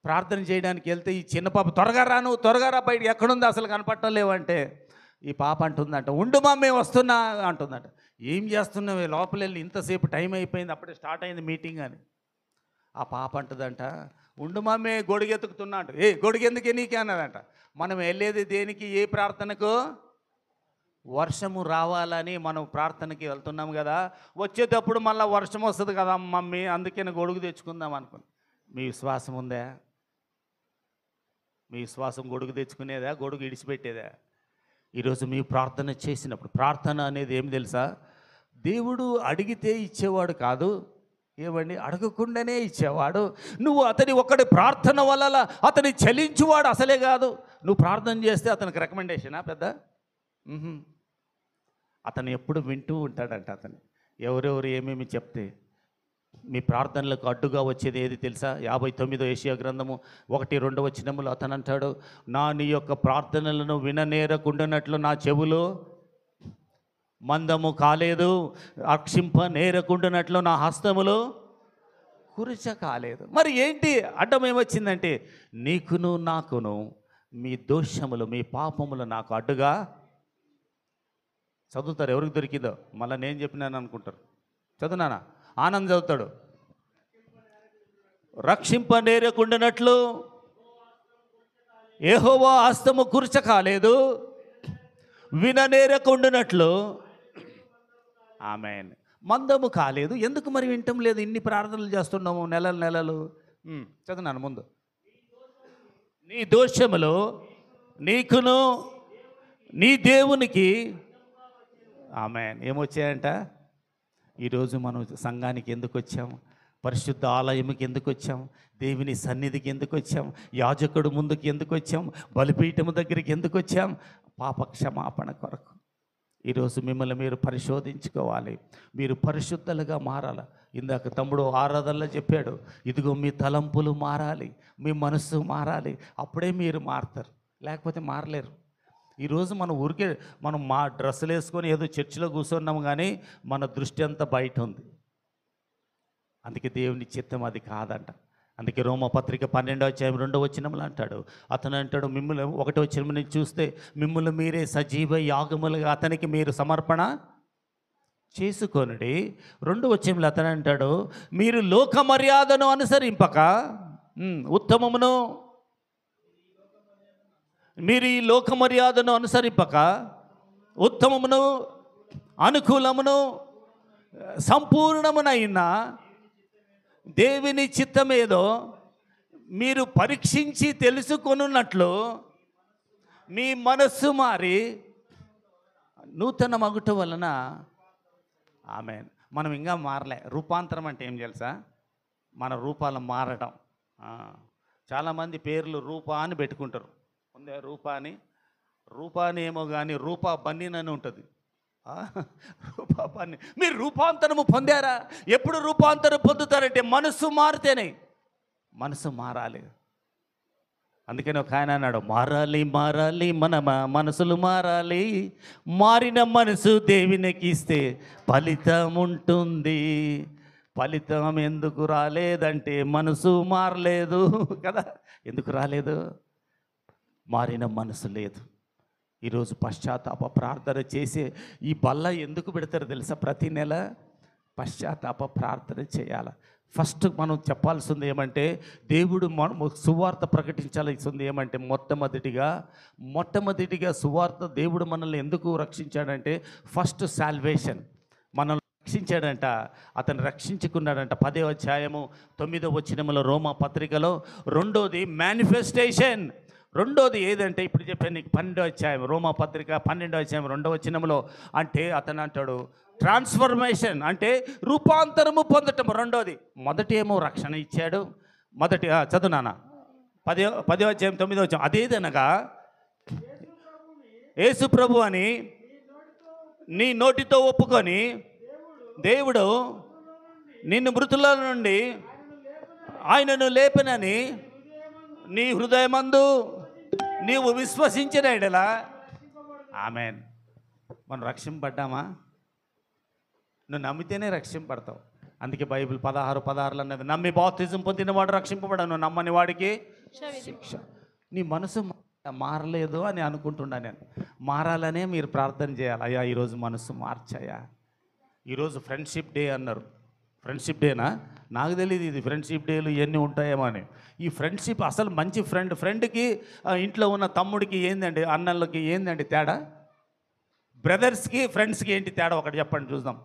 ప్రార్థన చేయడానికి వెళ్తే ఈ చిన్న పాప త్వరగా రా బయట, ఎక్కడుంది అసలు కనపడటం లేవంటే ఈ పాప అంటుందంట, ఉండు మమ్మీ వస్తున్నా అంటుందంట. ఏం చేస్తున్నావు లోపల వెళ్ళి, ఇంతసేపు టైం అయిపోయింది, అప్పుడే స్టార్ట్ అయింది మీటింగ్ అని. ఆ పాప అంటుందంట, ఉండు మమ్మీ గొడుగెత్తుకుతున్నా అంట. గొడుగెందుకే నీకే అన్నదంట. మనం వెళ్ళేది దేనికి? ఏ ప్రార్థనకు? వర్షము రావాలని మనం ప్రార్థనకి వెళ్తున్నాం కదా, వచ్చేటప్పుడు మళ్ళీ వర్షం వస్తుంది కదా మమ్మీ, అందుకే గొడుగు తెచ్చుకుందాం అనుకుని. మీ విశ్వాసం ఉందా? మీ విశ్వాసం గొడుగు తెచ్చుకునేదా, గొడుగు ఇడిచిపెట్టేదా? ఈరోజు మీ ప్రార్థన చేసినప్పుడు, ప్రార్థన అనేది ఏమి తెలుసా? దేవుడు అడిగితే ఇచ్చేవాడు కాదు, ఏమండి, అడగకుండానే ఇచ్చేవాడు. నువ్వు అతని ఒక్కడి ప్రార్థన వల్ల అతని చలించువాడు అసలే కాదు. నువ్వు ప్రార్థన చేస్తే అతనికి రికమెండేషనా పెద్ద? అతను ఎప్పుడు వింటూ ఉంటాడంట. అతను ఎవరెవరు ఏమేమి చెప్తే మీ ప్రార్థనలకు అడ్డుగా వచ్చేది ఏది తెలుసా? 59వ యెషయా గ్రంథము 1-2 వచనములు అతను అంటాడు, నీ యొక్క ప్రార్థనలను విననేరకుండానట్లు నా చెవులు మందము కాలేదు, రక్షింప నేరకుండానట్లు నా హస్తములు కురుచ కాలేదు. మరి ఏంటి అడ్డం ఏమొచ్చిందంటే, నీకును నాకును మీ దోషములు మీ పాపములు నాకు అడ్డుగా. చదువుతారు, ఎవరికి దొరికిందో మళ్ళీ నేను చెప్పినాను అనుకుంటారు. చదువునానా? ఆనంద్ చదువుతాడు. రక్షింప నేరకుండానట్లు యెహోవా హస్తము కురుచ కాలేదు, విననేరకుండానట్లు ఆమేన్ మందము కాలేదు. ఎందుకు మరి వింటం లేదు? ఇన్ని ప్రార్థనలు చేస్తున్నాము నెలలు. చదువునాను ముందు. నీ దోషములు నీకును నీ దేవునికి ఆమేన్ ఏమొచ్చాయంట? ఈరోజు మనం సంఘానికి ఎందుకు వచ్చాము? పరిశుద్ధ ఆలయంకి ఎందుకు వచ్చాం? దేవుని సన్నిధికి ఎందుకు వచ్చాం? యాజకుడు ముందుకు ఎందుకు వచ్చాం? బలిపీఠము దగ్గరికి ఎందుకు వచ్చాం? పాప క్షమాపణ కొరకు. ఈరోజు మిమ్మల్ని మీరు పరిశోధించుకోవాలి. మీరు పరిశుద్ధులుగా మారాలి. ఇందాక తమ్ముడు ఆరాధనలో చెప్పాడు, ఇదిగో మీ తలంపులు మారాలి, మీ మనస్సు మారాలి, అప్పుడే మీరు మారుతారు, లేకపోతే మారలేరు. ఈరోజు మనం మా డ్రెస్సులు వేసుకొని ఏదో చర్చిలో కూర్చున్నాము, కానీ మన దృష్టి అంతా బయట ఉంది. అందుకే దేవుని చిత్తం అది కాదంట. అందుకే రోమపత్రిక 12వ అధ్యాయం 2వ వచనంలో అంటాడు, అతను అంటాడు, మిమ్మల్ని 1వ వచనం నుంచి చూస్తే, మిమ్మల్ని మీరే సజీవ యాగములుగా అతనికి మీరు సమర్పణ చేసుకొనుడి. 2వ వచనంలో అతను అంటాడు, మీరు లోక మర్యాదను అనుసరింపక ఉత్తమమును, మీరు ఈ లోక మర్యాదను అనుసరింపక ఉత్తమమును అనుకూలమును సంపూర్ణమునైన దేవుని చిత్తమేదో మీరు పరీక్షించి తెలుసుకొనున్నట్లు మీ మనస్సు మారి నూతన మగుట వలన ఆమేన్. మనం ఇంకా మారలే. రూపాంతరం అంటే ఏం తెలుసా? మన రూపాలు మారడం. చాలామంది పేర్లు రూపా అని పెట్టుకుంటారు. ఉందే రూపా అని ఏమో కానీ రూపా బన్నీనని ఉంటుంది. రూపా బన్నీ. మీరు రూపాంతరము పొందారా? ఎప్పుడు రూపాంతరం పొందుతారంటే మనసు మారితేనే. మనసు మారాలి. అందుకని ఒక ఆయన అన్నాడు, మారాలి మన మనసులు మారాలి, మారిన మనసు దేవునికి ఇస్తే ఫలితం ఉంటుంది. ఫలితం ఎందుకు రాలేదంటే మనసు మారలేదు కదా. ఎందుకు రాలేదు? మారిన మనసు లేదు. ఈరోజు పశ్చాత్తాప ప్రార్థన చేసే ఈ బల్ల ఎందుకు పెడతారు తెలుసా? ప్రతి నెల పశ్చాత్తాప ప్రార్థన చేయాలి. ఫస్ట్ మనం చెప్పాల్సింది ఏమంటే, దేవుడు సువార్త ప్రకటించాల్సింది ఏమంటే, మొట్టమొదటిగా సువార్త దేవుడు మనల్ని ఎందుకు రక్షించాడంటే, ఫస్ట్ సాల్వేషన్. మనల్ని రక్షించాడంట, అతను రక్షించుకున్నాడంట. 10వ అధ్యాయము 9వ వచనములో రోమా పత్రికలో. రెండోది మేనిఫెస్టేషన్. రెండోది ఏదంటే ఇప్పుడు చెప్పాను నీకు, 12వ అధ్యాయం రోమా పత్రిక 12వ అధ్యాయం 2వ వచనంలో. అంటే అతను అంటాడు ట్రాన్స్ఫర్మేషన్, అంటే రూపాంతరము పొందటం. రెండోది, మొదటి ఏమో రక్షణ ఇచ్చాడు. మొదటి చదువునానా 10వ అధ్యాయం 9వ వచనం. అదేదనగా యేసు ప్రభు అని నీ నోటితో ఒప్పుకొని దేవుడు నిన్ను మృతుల నుండి ఆయనను లేపనని నీ హృదయమందు నీవు విశ్వసించిన ఎడల ఆమేన్. మనం రక్షింపడ్డామా? నువ్వు నమ్మితేనే రక్షింపడతావు. అందుకే బైబిల్ 16:16 అన్నది, నమ్మి బాప్తిజం పొందినవాడు రక్షింపబడను, నమ్మని వాడికి శిక్ష. నీ మనసు మారలేదు అని అనుకుంటున్నా నేను. మారాలనే మీరు ప్రార్థన చేయాలి. అయ్యా ఈరోజు మనసు మార్చాయా. ఈరోజు ఫ్రెండ్షిప్ డే అన్నారు. ఫ్రెండ్షిప్ డేనా? నాకు తెలియదు ఇది ఫ్రెండ్షిప్ డేలు ఇవన్నీ ఉంటాయేమో అని. ఈ ఫ్రెండ్షిప్ అసలు మంచి ఫ్రెండ్కి ఇంట్లో ఉన్న తమ్ముడికి ఏందండి, అన్నలకి ఏందండి తేడా? బ్రదర్స్కి ఫ్రెండ్స్కి ఏంటి తేడా? ఒకటి చెప్పండి చూద్దాం.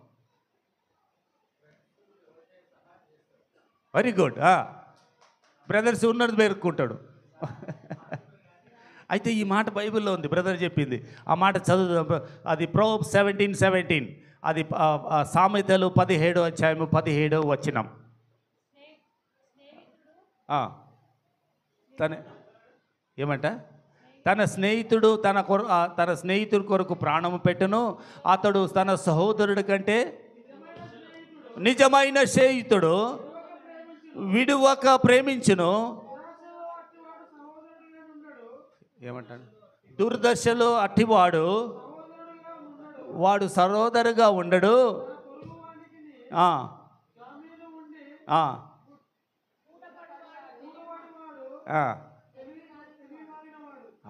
Very good. బ్రదర్స్ ఉన్నది పేరుకుంటాడు. అయితే ఈ మాట బైబిల్లో ఉంది, బ్రదర్ చెప్పింది. ఆ మాట చదువు. అది Proverbs 17:17. అది సామెతలు 17వ అధ్యాయము 17వ వచనం. ఆ, తన ఏమంట తన స్నేహితుడు తన స్నేహితుడి కొరకు ప్రాణము పెట్టును, అతడు తన సహోదరుడి కంటే నిజమైన స్నేహితుడు విడువక ప్రేమించును. ఏమంటాడు? దుర్దశలో అట్టివాడు వాడు సహోదరుగా ఉండడు.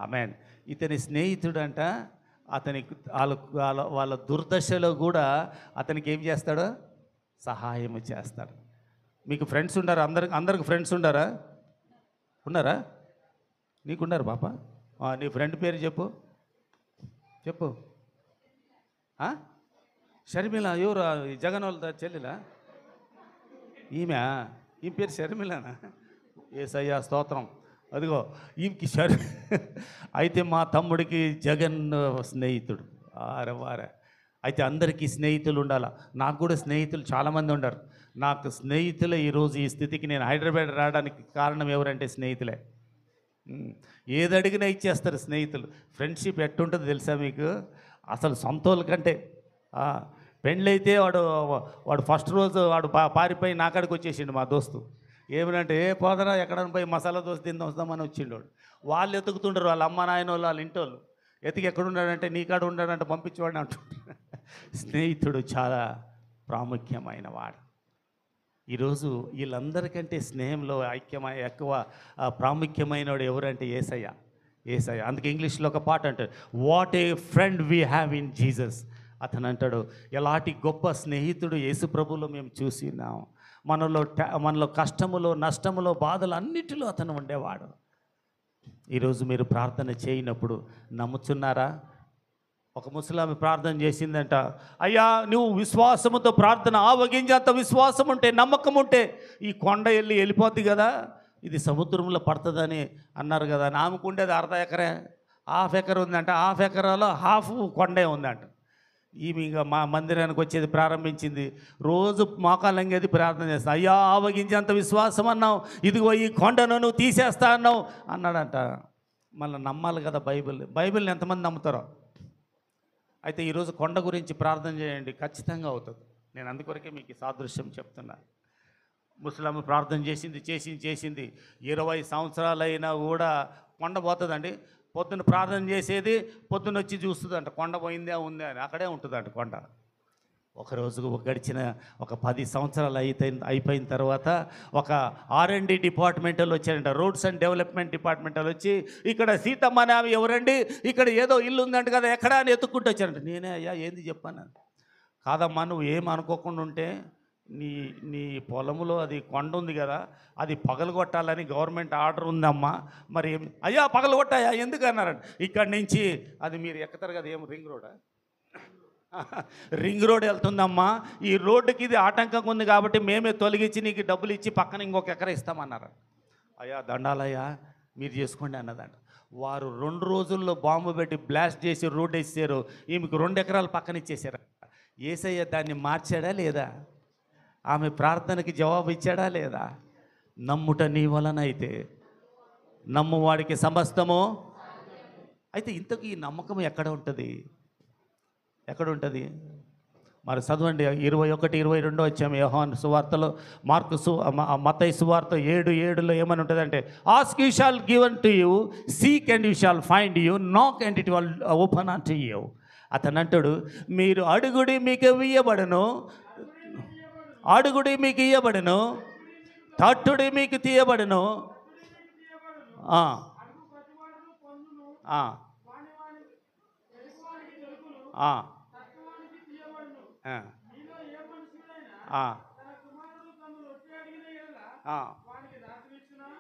ఆమెన్. ఇతని స్నేహితుడంట, అతనికి వాళ్ళ దుర్దశలో కూడా అతనికి ఏం చేస్తాడో సహాయం చేస్తాడు. మీకు ఫ్రెండ్స్ ఉండారా? అందరికి ఫ్రెండ్స్ ఉండారా? ఉన్నారా? నీకున్నారు పాప? నీ ఫ్రెండ్ పేరు చెప్పు. చెప్పు. షర్మిల. ఎవరు? జగన్ వాళ్ళ చెల్లెలా? ఈమె పేరు షర్మిలనా? యేసయ్యా స్తోత్రం. అదిగో ఈమెకి అయితే మా తమ్ముడికి జగన్ స్నేహితుడు. వారే అయితే అందరికీ స్నేహితులు ఉండాలి. నాకు కూడా స్నేహితులు చాలామంది ఉండరు. నాకు స్నేహితులే ఈరోజు ఈ స్థితికి నేను హైదరాబాద్ రావడానికి కారణం ఎవరంటే స్నేహితులే. ఏది అడిగినా ఇచ్చేస్తారు స్నేహితులు. ఫ్రెండ్షిప్ ఎట్టుంటుందో తెలుసా మీకు? అసలు సొంతోళ్ళ కంటే. పెళ్ళైతే వాడు ఫస్ట్ రోజు వాడు పారిపోయి నా కాడికి వచ్చేసిండు మా దోస్తు. ఏమనంటే పోదరా ఎక్కడైనా పోయి మసాలా దోశ తిందాం వస్తామని వచ్చిండు వాడు. వాళ్ళు ఎతుకుతుంటారు, వాళ్ళ అమ్మ నాయన వాళ్ళు, వాళ్ళ ఇంటోళ్ళు ఎతికి ఎక్కడున్నాడంటే నీ కాడ ఉన్నాడంటే పంపించేవాడిని అంటుంటారు. స్నేహితుడు చాలా ప్రాముఖ్యమైన వాడు. ఈరోజు వీళ్ళందరికంటే స్నేహంలో ఎక్కువ ప్రాముఖ్యమైనవాడు ఎవరంటే యేసయ్య. అందుకే ఇంగ్లీష్లో ఒక పాట అంటాడు, what a friend we have in Jesus. అతను అంటాడు, ఎలాంటి గొప్ప స్నేహితుడు యేసు ప్రభులో మేము చూసినాం. మనలో కష్టములో, నష్టములో, బాధలు అన్నిటిలో అతను ఉండేవాడు. ఈరోజు మీరు ప్రార్థన చేయనప్పుడు నమ్ముచున్నారా? ఒక ముసలామె ప్రార్థన చేసిందంట, అయ్యా నువ్వు విశ్వాసముతో ప్రార్థన ఆవగించేంత విశ్వాసం ఉంటే, నమ్మకం ఉంటే ఈ కొండ వెళ్ళిపోద్ది కదా, ఇది సముద్రంలో పడుతుందని అన్నారు కదా. ఆమెకు ఉండేది 1/2 ఎకరే, 1/2 ఎకర ఉందంట. 1/2 ఎకరాలో హాఫ్ కొండే ఉందంట. ఈమె ఇంకా మా మందిరానికి వచ్చేది ప్రారంభించింది. రోజు మోకాలంగేది ప్రార్థన చేస్తా, అయ్యా ఆవగించేంత విశ్వాసం అన్నావు, ఇదిగో ఈ కొండను నువ్వు తీసేస్తా అన్నావు అన్నాడంట. మళ్ళీ నమ్మాలి కదా బైబిల్ని ఎంతమంది నమ్ముతారో. అయితే ఈరోజు కొండ గురించి ప్రార్థన చేయండి, ఖచ్చితంగా అవుతుంది. నేను అందుకొరకే మీకు ఈ సాదృశ్యం చెప్తున్నా. ముసలామె ప్రార్థన చేసింది 20 సంవత్సరాలైనా కూడా కొండ పోతుందండి. పొద్దున్న ప్రార్థన చేసేది, పొద్దున్న వచ్చి చూస్తుందంట కొండ పోయిందే ఉందే అని. అక్కడే ఉంటుందంట కొండ. ఒకరోజు గడిచిన ఒక 10 సంవత్సరాలు అయిపోయిన తర్వాత ఒక R&D డిపార్ట్మెంటల్ వచ్చారంట, రోడ్స్ అండ్ డెవలప్మెంట్ డిపార్ట్మెంటల్ వచ్చి, ఇక్కడ సీతమ్మ నావి ఎవరండి, ఇక్కడ ఏదో ఇల్లు ఉందంట కదా, ఎక్కడా అని ఎత్తుక్కుంటూ వచ్చారంట. నేనే అయ్యా ఏంది చెప్పాను. కాదమ్మా నువ్వు ఏం అనుకోకుండా ఉంటే, నీ పొలంలో అది కొండ ఉంది కదా, అది పగలగొట్టాలని గవర్నమెంట్ ఆర్డర్ ఉందమ్మా. మరి అయ్యా పగలగొట్టాయా ఎందుకు అన్నారంట. ఇక్కడి నుంచి అది మీరు ఎక్కుతారు కదా, ఏం రింగ్ రోడ్ వెళ్తుందమ్మా, ఈ రోడ్డుకి ఇది ఆటంకంగా ఉంది కాబట్టి మేమే తొలగించి నీకు డబ్బులు ఇచ్చి పక్కన ఇంకొక ఎకర ఇస్తామన్నారు. అయ్యా దండాలయ్యా మీరు చేసుకోండి అన్నదంట. వారు 2 రోజుల్లో బాంబు పెట్టి బ్లాస్ట్ చేసి రోడ్డు వేసారు. ఈమెకు 2 ఎకరాలు పక్కన ఇచ్చేసారు. యేసయ్య దాన్ని మార్చాడా లేదా? ఆమె ప్రార్థనకి జవాబు ఇచ్చాడా లేదా? నమ్ముట నీ వలన అయితే నమ్మువాడికి సమస్తము. అయితే ఇంతకు ఈ నమ్మకం ఎక్కడ ఉంటుంది? మరి చదవండి 21-22 వచ్చాము యోహాను సువార్తలో. మత్తయి సువార్త 7:7లో ఏమని ఉంటుందంటే, ask you shawl given to you, seek and you shawl find you, నాక్ and it will open unto you. అతను అంటాడు, మీరు అడుగుడి మీకు ఇయ్యబడును, అడుగుడి మీకు ఇయ్యబడును, తట్టుడి మీకు తీయబడును.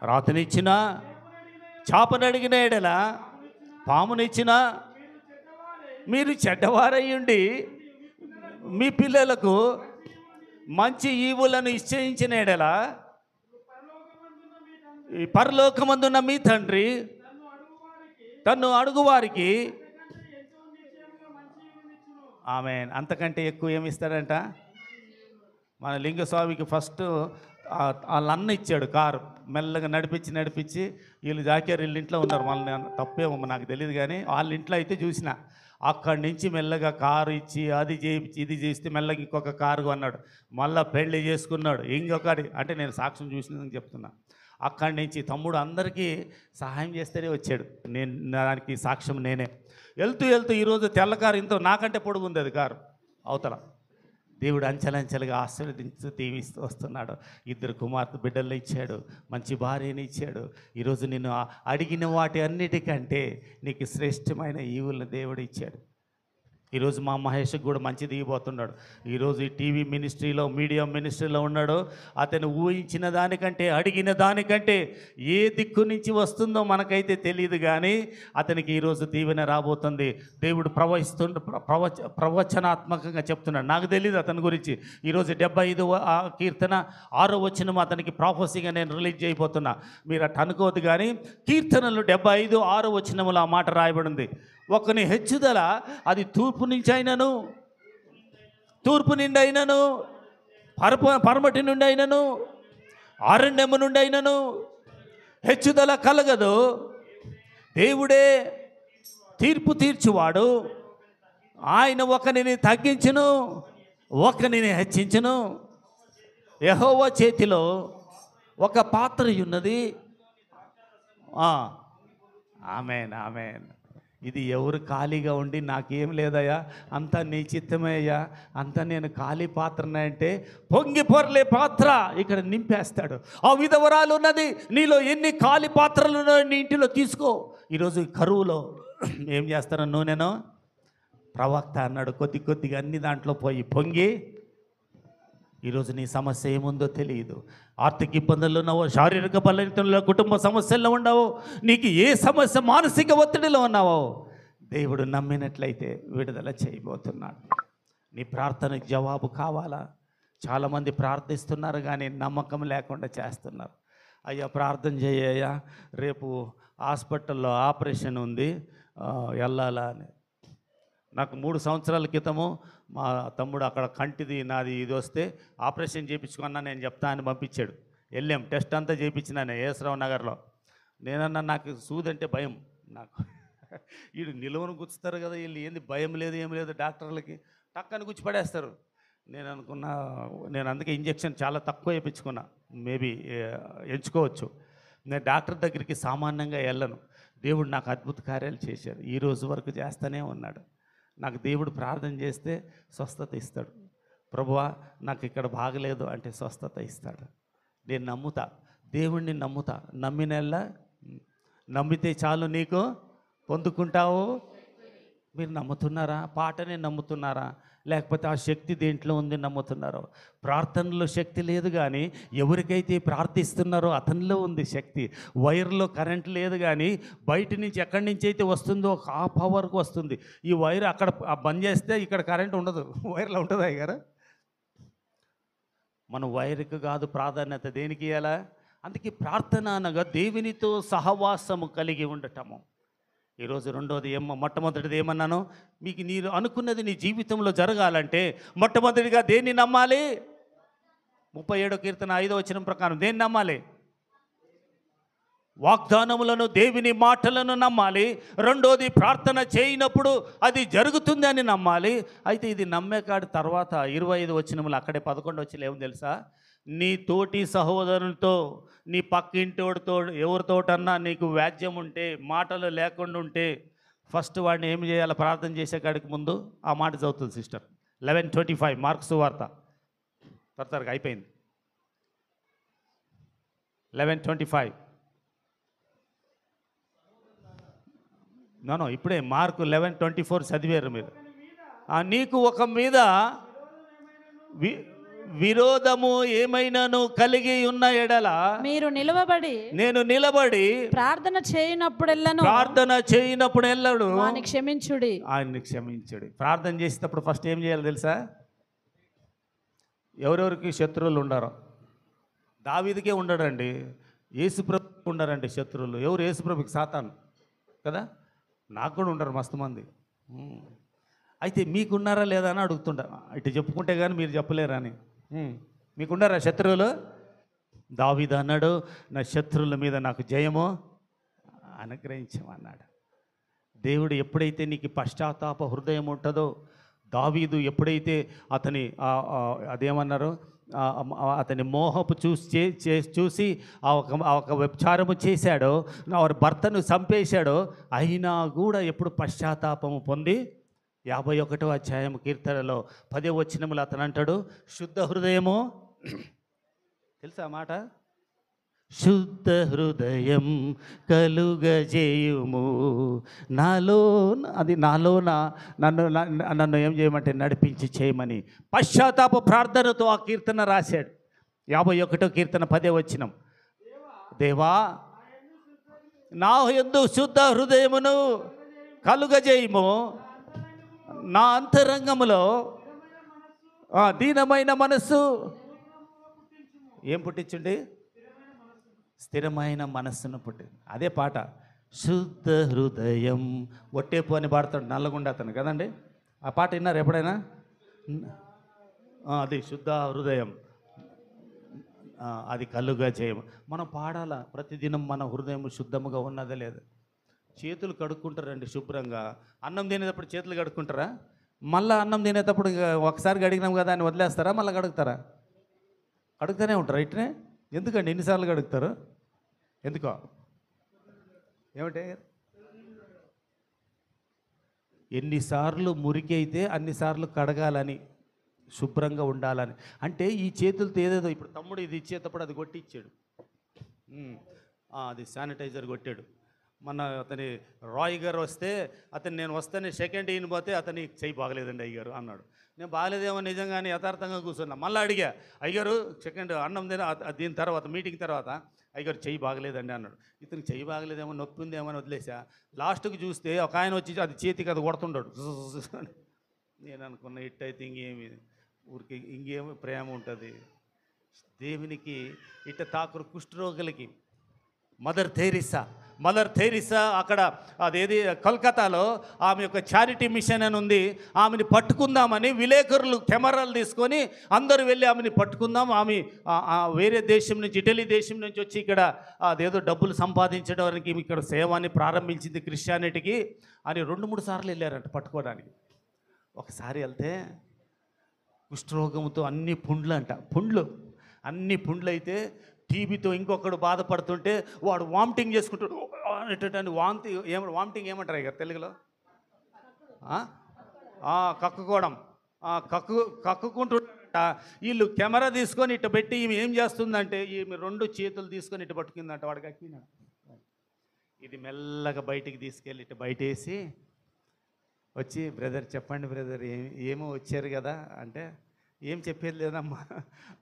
రాతనిచ్చినా, చాపనడిగిన ఎడల పామునిచ్చినా, మీరు చెడ్డవారయ్యుండి మీ పిల్లలకు మంచి ఈవులను నిశ్చయించిన ఎడల ఈ పరలోకమందున్న మీ తండ్రి తన్ను అడుగువారికి ఆమేన్ అంతకంటే ఎక్కువ ఏమి ఇస్తాడంట. మన లింగస్వామికి ఫస్ట్ వాళ్ళ అన్న ఇచ్చాడు కారు, మెల్లగా నడిపించి వీళ్ళు జాకేర్ వీళ్ళ ఇంట్లో ఉన్నారు. వాళ్ళని తప్పేమో నాకు తెలియదు, కానీ వాళ్ళ ఇంట్లో అయితే చూసిన. అక్కడి నుంచి మెల్లగా కారు ఇచ్చి అది చేయించి ఇది చేస్తే మెల్లగా ఇంకొక కారు కొన్నాడు. మళ్ళీ పెళ్లి చేసుకున్నాడు ఇంకొకటి. అంటే నేను సాక్ష్యం చూసినందుకు చెప్తున్నా. అక్కడి నుంచి తమ్ముడు అందరికీ సహాయం చేస్తేనే వచ్చాడు. నేను దానికి సాక్ష్యం నేనే. వెళ్తూ ఈరోజు తెల్ల కారు ఇంత నాకంటే పొడుగు ఉంది అది కారు అవతల. దేవుడు అంచెలంచెలుగా ఆశీర్వదించి దీవిస్తూ వస్తున్నాడు. 2 కుమార్తె బిడ్డలు ఇచ్చాడు, మంచి భార్యని ఇచ్చాడు. ఈరోజు నేను అడిగిన వాటి అన్నిటికంటే నీకు శ్రేష్టమైన ఈవులను దేవుడు ఇచ్చాడు. ఈరోజు మా మహేష్కి కూడా మంచి దిగిపోతున్నాడు. ఈరోజు ఈ టీవీ మినిస్ట్రీలో, మీడియా మినిస్ట్రీలో ఉన్నాడు. అతను ఊహించిన దానికంటే, అడిగిన దానికంటే ఏ దిక్కు నుంచి వస్తుందో మనకైతే తెలియదు, కానీ అతనికి ఈరోజు దీవెన రాబోతుంది. దేవుడు ప్రవచనాత్మకంగా చెప్తున్నాడు. నాకు తెలియదు అతని గురించి. ఈరోజు 75వ కీర్తన 6వ వచనం అతనికి ప్రాఫెసీగా నేను రిలీజ్ చేయబోతున్నా. మీరు అట్లా అనుకోవద్దు, కానీ కీర్తనలు 75 6వ వచనములో ఆ మాట రాయబడింది. ఒకని హెచ్చుదల అది తూర్పు నుంచి అయినను, తూర్పు నుండి అయినను, పరమటి నుండి అయినను, అరణ్యము నుండి అయినను హెచ్చుదల కలగదు. దేవుడే తీర్పు తీర్చువాడు. ఆయన ఒకనిని తగ్గించును, ఒకనిని హెచ్చించును. యెహోవా చేతిలో ఒక పాత్ర ఉన్నది. ఆమేన్, ఆమేన్. ఇది ఎవరు ఖాళీగా ఉండి నాకేం లేదయ్యా, అంతా నీ చిత్తమే అయ్యా, అంతా నేను ఖాళీ పాత్రనే అంటే పొంగి పొరలే పాత్ర ఇక్కడ నింపేస్తాడు. ఆ విధవరాలు ఉన్నది, నీలో ఎన్ని ఖాళీ పాత్రలు ఉన్నాయో నీ ఇంటిలో తీసుకో. ఈరోజు కరువులో ఏం చేస్తారో నూనెను ప్రవక్త అన్నాడు, కొద్దిగా అన్ని దాంట్లో పోయి పొంగి. ఈరోజు నీ సమస్య ఏముందో తెలియదు. ఆర్థిక ఇబ్బందుల్లో ఉన్నావో, శారీరక బలహీనతలో, కుటుంబ సమస్యల్లో ఉన్నావో, నీకు ఏ సమస్య, మానసిక ఒత్తిడిలో ఉన్నావో, దేవుడు నమ్మినట్లయితే విడుదల చేయబోతున్నాడు. నీ ప్రార్థనకు జవాబు కావాలా? చాలామంది ప్రార్థిస్తున్నారు కానీ నమ్మకం లేకుండా చేస్తున్నారు. అయ్యా ప్రార్థన చేయ్యా, రేపు హాస్పిటల్లో ఆపరేషన్ ఉంది, వెళ్ళాలా అని. నాకు 3 సంవత్సరాల క్రితము మా తమ్ముడు అక్కడ కంటిది నాది ఇది వస్తే ఆపరేషన్ చేయించుకున్నా నేను చెప్తా అని పంపించాడు. వెళ్ళాం, టెస్ట్ అంతా చేయించినాను ఏసరావు నగర్లో. నేనన్నా నాకు సూదంటే భయం నాకు. వీడు నిలువను గుచ్చుతారు కదా, వీళ్ళు ఏంది భయం లేదు ఏం లేదు డాక్టర్లకి, టక్కని గుచ్చి పడేస్తారు. నేను అనుకున్నా, నేను అందుకే ఇంజెక్షన్ చాలా తక్కువ వేయించుకున్నా. మేబీ ఎంచుకోవచ్చు. నేను డాక్టర్ దగ్గరికి సామాన్యంగా వెళ్ళను. దేవుడు నాకు అద్భుత కార్యాలు చేశాడు, ఈ రోజు వరకు చేస్తూనే ఉన్నాడు. నాకు దేవుడు ప్రార్థన చేస్తే స్వస్థత ఇస్తాడు. ప్రభువా నాకు ఇక్కడ బాగలేదు అంటే స్వస్థత ఇస్తాడు. నేను నమ్ముతా, దేవుణ్ణి నమ్ముతా. నమ్మితే చాలు నీకు పొందుకుంటావు. మీరు నమ్ముతున్నారా? పాటనే నమ్ముతున్నారా? లేకపోతే ఆ శక్తి దేంట్లో ఉంది నమ్ముతున్నారో? ప్రార్థనలో శక్తి లేదు, కానీ ఎవరికైతే ప్రార్థిస్తున్నారో అతనిలో ఉంది శక్తి. వైర్లో కరెంట్ లేదు, కానీ బయట నుంచి ఎక్కడి నుంచి అయితే వస్తుందో ఆ పవర్కి వస్తుంది. ఈ వైర్ అక్కడ బంద్ చేస్తే ఇక్కడ కరెంట్ ఉండదు, వైర్లో ఉంటుందా గారు? మనం వైర్కి కాదు ప్రాధాన్యత, దేనికి ఇవ్వాలా? అందుకే ప్రార్థన అనగా దేవునితో సహవాసము కలిగి ఉండటము. ఈరోజు రెండోది మొట్టమొదటిది ఏమన్నాను? మీకు మీరు అనుకున్నది నీ జీవితంలో జరగాలంటే మొట్టమొదటిగా దేన్ని నమ్మాలి? 37వ కీర్తన 5వ వచనం ప్రకారం దేన్ని నమ్మాలి? వాగ్దానములను, దేవుని మాటలను నమ్మాలి. రెండోది ప్రార్థన చేయనప్పుడు అది జరుగుతుంది అని నమ్మాలి. అయితే ఇది నమ్మే కాడి తర్వాత 25 వచనములు అక్కడే 11 వచనం ఏమో తెలుసా? నీ తోటి సహోదరులతో, నీ పక్కింటోడితో, ఎవరితోటన్నా నీకు వ్యాజ్యం ఉంటే, మాటలు లేకుండా ఉంటే, ఫస్ట్ వాడిని ఏం చేయాలి? ప్రార్థన చేసే కాడికి ముందు ఆ మాట చదువుతుంది సిస్టర్. 11:25 మార్క్స్ వార్త త్వరగా అయిపోయింది. 11:25 నో ఇప్పుడే మార్కు 11:24 చదివారు మీరు. నీకు ఒక మీద విరోధము ఏమైనాను కలిగి ఉన్న ఎడల మీరు నిలవబడి, నేను నిలబడి ప్రార్థన చేయనప్పుడెల్లను ఆయన్ని క్షమించుడి. ప్రార్థన చేసేటప్పుడు ఫస్ట్ ఏం చేయాలి తెలుసా? ఎవరెవరికి శత్రువులు ఉండరు? దావీదుకే ఉండడండి, యేసుప్రభుకి ఉండరండి శత్రువులు. ఎవరు? యేసుప్రభుకి సాతాను కదా. నాకు కూడా ఉండరు మస్తు మంది. అయితే మీకున్నారా లేదా అని అడుగుతుంటా. ఇటు చెప్పుకుంటే కానీ మీరు చెప్పలేరా అని. మీకున్నారా శత్రువులు? దావీదు అన్నాడు, నా శత్రువుల మీద నాకు జయము అనుగ్రహించమన్నాడు. దేవుడు ఎప్పుడైతే నీకు పశ్చాత్తాప హృదయం ఉంటుందో, దావీదు ఎప్పుడైతే అతని అదేమన్నారు అతని మోహపు చూసి ఆ ఒక వ్యభిచారము చేశాడో, వారి భర్తను చంపేశాడో, అయినా కూడా ఎప్పుడు పశ్చాత్తాపము పొంది 51వ అధ్యాయం కీర్తనలో 10వ వచనములో అతను అంటాడు, శుద్ధ హృదయము, తెలుసా మాట, శుద్ధ హృదయం కలుగజేయుము నాలో, అది నాలోన నన్ను ఏం చేయమంటే నడిపించి చేయమని పశ్చాత్తాప ప్రార్థనతో ఆ కీర్తన రాశాడు. 51వ కీర్తన 10వ వచనం, దేవా నా యందు శుద్ధ హృదయమును కలుగజేయుము, నా అంతరంగములో దీనమైన మనస్సు ఏం పుట్టించండి, స్థిరమైన మనస్సును పుట్టి. అదే పాట, శుద్ధ హృదయం ఒట్టేపు అని పాడతాడు నల్లగుండ అతను కదండి. ఆ పాట విన్నారు ఎప్పుడైనా? అది శుద్ధ హృదయం, అది కలుగా చేయము. మనం పాడాలా ప్రతిదినం, మన హృదయం శుద్ధముగా ఉన్నదా లేదా. చేతులు కడుక్కుంటారండి శుభ్రంగా. అన్నం తినేటప్పుడు చేతులు కడుక్కుంటారా? మళ్ళీ అన్నం తినేటప్పుడు ఒకసారి కడిగినాం కదా అని వదిలేస్తారా? మళ్ళీ కడుగుతారా? కడుగుతూనే ఉంటారా ఇట్నే? ఎందుకండి ఎన్నిసార్లు కడుగుతారు? ఎందుకో ఏమంటే, ఎన్నిసార్లు మురికి అయితే అన్నిసార్లు కడగాలని, శుభ్రంగా ఉండాలని. అంటే ఈ చేతులతో ఏదేదో, ఇప్పుడు తమ్ముడు ఇది ఇచ్చేటప్పుడు అది కొట్టిచ్చాడు, అది శానిటైజర్ కొట్టాడు. మన అతని రాయ్ గారు వస్తే అతను, నేను వస్తానే సెకండ్ ఈయన పోతే అతని చెయ్యి బాగలేదండి అయ్యారు అన్నాడు. నేను బాగలేదేమో నిజంగానే యథార్థంగా కూర్చున్నా. మళ్ళీ అడిగా, అయ్యారు సెకండ్ అన్నం దీని తర్వాత మీటింగ్ తర్వాత, అయ్యారు చెయ్యి బాగలేదండి అన్నాడు. ఇతనికి చెయ్యి బాగలేదేమో, నొప్పి ఉందేమో అని వదిలేసా. లాస్ట్కి చూస్తే ఒక ఆయన వచ్చి అది చేతికి అది కొడుతుంటాడు. నేను అనుకున్న ఇట్టయితే ఇంకేమి ఊరికి ఇంకేమి ప్రేమ ఉంటుంది దేవునికి. ఇట్ట తాకురు కుష్ఠరోగులకి మదర్ థెరిసా అక్కడ అదేది కోల్కతాలో ఆమె యొక్క చారిటీ మిషన్ అని ఉంది. ఆమెని పట్టుకుందామని విలేకరులు కెమెరాలు తీసుకొని అందరూ వెళ్ళి ఆమెని పట్టుకుందాం, ఆమె వేరే దేశం నుంచి, ఇటలీ దేశం నుంచి వచ్చి ఇక్కడ అదేదో డబ్బులు సంపాదించడానికి ఇక్కడ సేవని ప్రారంభించింది క్రిస్టియానిటీకి అని 2-3 సార్లు వెళ్ళారంట పట్టుకోవడానికి. ఒకసారి వెళ్తే కుష్ఠరోగంతో అన్ని పుండ్లు అంట, అన్ని పుండ్లు అయితే టీబీతో ఇంకొకడు బాధపడుతుంటే వాడు వామిటింగ్ చేసుకుంటాడు అనేటటువంటి వామిటింగ్ ఏమంటారు ఇక తెలుగులో? కక్కుకోవడం, కక్కుకుంటుంట. వీళ్ళు కెమెరా తీసుకొని ఇటు పెట్టి ఈమె ఏం చేస్తుందంటే, ఈమె 2 చేతులు తీసుకొని ఇటు పట్టుకుందంట. వాడికి అక్కినాడు. ఇది మెల్లగా బయటికి తీసుకెళ్ళి ఇటు బయటేసి వచ్చి, బ్రదర్ చెప్పండి బ్రదర్, ఏమో వచ్చారు కదా అంటే, ఏం చెప్పేది లేదమ్మా,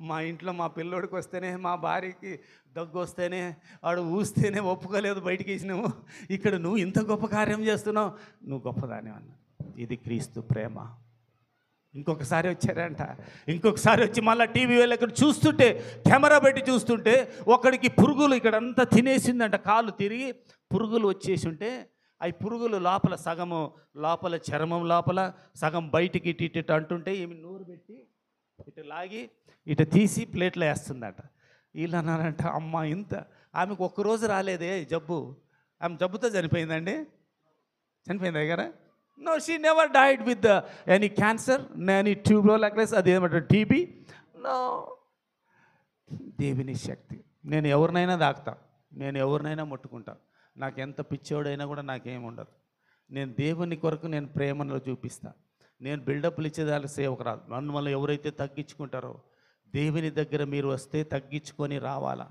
మా ఇంట్లో మా పిల్లోడికి వస్తేనే, మా భార్యకి దగ్గు వస్తేనే, వాడు ఊస్తేనే ఒప్పుకోలేదు బయటికి వేసినాము. ఇక్కడ నువ్వు ఇంత గొప్ప కార్యం చేస్తున్నావు, నువ్వు గొప్పదాని అన్నా. ఇది క్రీస్తు ప్రేమ. ఇంకొకసారి వచ్చారంట, ఇంకొకసారి వచ్చి మళ్ళీ టీవీ వెళ్ళి ఇక్కడ చూస్తుంటే, కెమెరా పెట్టి చూస్తుంటే, ఒకడికి పురుగులు ఇక్కడంతా తినేసిందంట. కాలు తిరిగి పురుగులు వచ్చేసి ఉంటే, అవి పురుగులు లోపల సగము లోపల చర్మం లోపల సగం బయటికి ఇటు అంటుంటే, ఈమె నోరు పెట్టి ఇటు లాగి ఇటు తీసి ప్లేట్లో వేస్తుందట. వీళ్ళు అన్నారంట, అమ్మ ఇంత, ఆమెకు ఒక్కరోజు రాలేదే జబ్బు, ఆమె జబ్బుతో చనిపోయిందండి. చనిపోయింది దగ్గర? No, she never died with any cancer, any tuberculosis, అదేమంటారు టీబీ. నో, దేవుని శక్తి. నేను ఎవరినైనా దాక్తా, నేను ఎవరినైనా ముట్టుకుంటా. నాకు ఎంత పిచ్చోడైనా కూడా నాకేం ఉండదు. నేను దేవుని కొరకు నేను ప్రేమలో చూపిస్తా. నేను బిల్డప్లు ఇచ్చేదానికి సేవకు రాదు. మళ్ళీ ఎవరైతే తగ్గించుకుంటారో, దేవుని దగ్గర మీరు వస్తే తగ్గించుకొని రావాలా.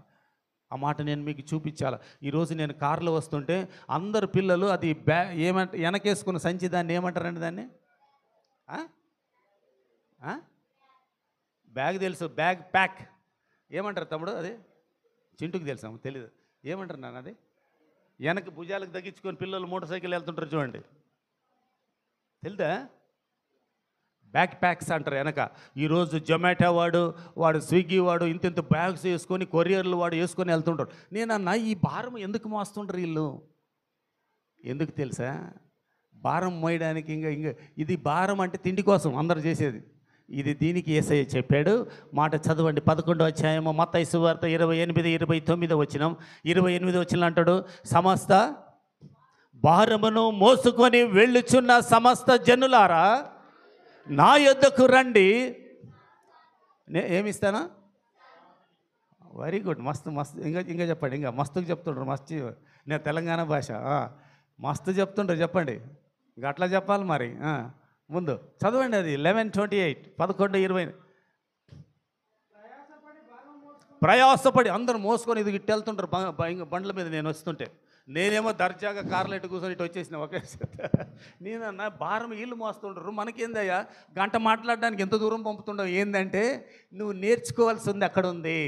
ఆ మాట నేను మీకు చూపించాలా. ఈరోజు నేను కారులో వస్తుంటే అందరు పిల్లలు అది వెనకేసుకున్న సంచి, దాన్ని ఏమంటారండి? దాన్ని బ్యాగ్ తెలుసు, బ్యాగ్ ప్యాక్ ఏమంటారు తమ్ముడు? అది చింటుకు తెలుసా? తెలీదు. ఏమంటారు నాన్న అది? వెనక భుజాలకు తగ్గించుకొని పిల్లలు మోటార్ సైకిల్ వెళ్తుంటారు చూడండి, తెలుదా? బ్యాక్ ప్యాక్స్ అంటారు వెనక. ఈరోజు జొమాటో వాడు స్విగ్గీ వాడు ఇంత బ్యాగ్స్ వేసుకొని, కొరియర్లు వాడు వేసుకొని వెళ్తుంటారు. నేనన్నా, ఈ భారం ఎందుకు మోస్తుంటారు వీళ్ళు? ఎందుకు తెలుసా? భారం మోయడానికి. ఇంకా ఇది భారం అంటే తిండి కోసం అందరు చేసేది. ఇది దీనికి యేసయ్య చెప్పాడు. మాట చదవండి, 11వ అధ్యాయము మత్తయి సువార్త 28, 29 వచనం. 28 వచనం అంటాడు, సమస్త భారమును మోసుకొని వెళ్ళుచున్న సమస్త జనులారా నా యొద్దకు రండి. ఏమిస్తానా? వెరీ గుడ్, మస్తు మస్తు. ఇంకా చెప్పండి, ఇంకా మస్తుకు చెప్తుండ్రు. మస్తు, నేను తెలంగాణ భాష, మస్తు చెప్తుండ్రు. చెప్పండి, ఇంకా అట్లా చెప్పాలి మరి. ముందు చదవండి, అది 11:28, 11:20. ప్రయాసపడి అందరూ మోసుకొని ఇది ఇట్టు వెళ్తుంటారు బండ్ల మీద. నేను వస్తుంటే నేనేమో దర్జాగా కార్లు ఎట్టు కూర్చొని ఇటు వచ్చేసిన ఒకేసారి. నేనన్నా భారం వీళ్ళు మోస్తుంటారు, మనకేందయ్యా గంట మాట్లాడడానికి ఎంత దూరం పంపుతుండవు? ఏంటంటే నువ్వు నేర్చుకోవాల్సి ఉంది, అక్కడ ఉంది.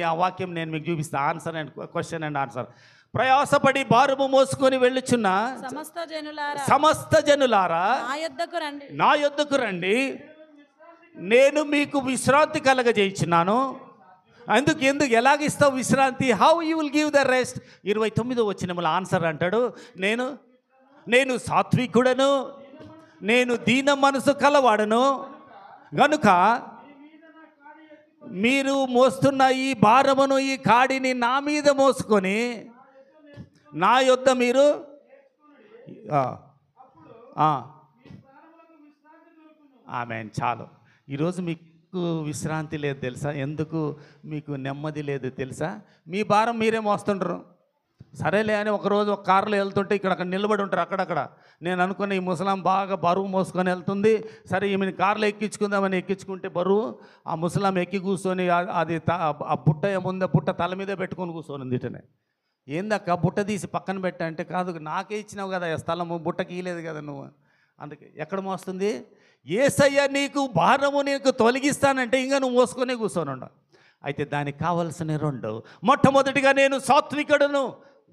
ఆ వాక్యం నేను మీకు చూపిస్తాను, answer and question and answer. ప్రయాసపడి భారము మోసుకొని వెళ్ళుచున్న సమస్త జనులారా నా యొద్దకు రండి, నేను మీకు విశ్రాంతి కలగజేయుచున్నాను. ఎందుకు ఎలాగిస్తావు విశ్రాంతి? How you will give the rest? 29వ వచనముల ఆన్సర్ అంటాడు, నేను సాత్వికుడను, నేను దీన మనసు కలవాడను గనుక మీరు మోస్తున్న ఈ భారమును, ఈ కాడిని నా మీద మోసుకొని నా యొద్ద మీరు ఆమేన్. చాలు. ఈరోజు మీకు విశ్రాంతి లేదు తెలుసా? ఎందుకు మీకు నెమ్మది లేదు తెలుసా? మీ భారం మీరే మోస్తుంటారు. సరేలే అని ఒకరోజు ఒక కారులో వెళ్తుంటే అక్కడ నిలబడి ఉంటారు అక్కడక్కడ. నేను అనుకున్న ఈ ముసలాం బాగా బరువు మోసుకొని వెళ్తుంది, సరే ఈమెను కారులో ఎక్కించుకుందామని ఎక్కించుకుంటే బరువు ఆ ముసలాం ఎక్కి కూర్చొని అది ఆ బుట్ట ఏముందో బుట్ట తల మీదే పెట్టుకొని కూర్చొని ఇటనే. ఏందక్క బుట్ట తీసి పక్కన పెట్టా అంటే, కాదు నాకే ఇచ్చినావు కదా స్థలము, బుట్టకి ఇయలేదు కదా నువ్వు. అందుకే ఎక్కడ మోస్తుంది? యేసయ్య నీకు భారము నీకు తొలగిస్తానంటే ఇంకా నువ్వు మోసుకొనే కూర్చొని. అయితే దానికి కావలసిన రెండు. మొట్టమొదటిగా నేను సాత్వికుడును.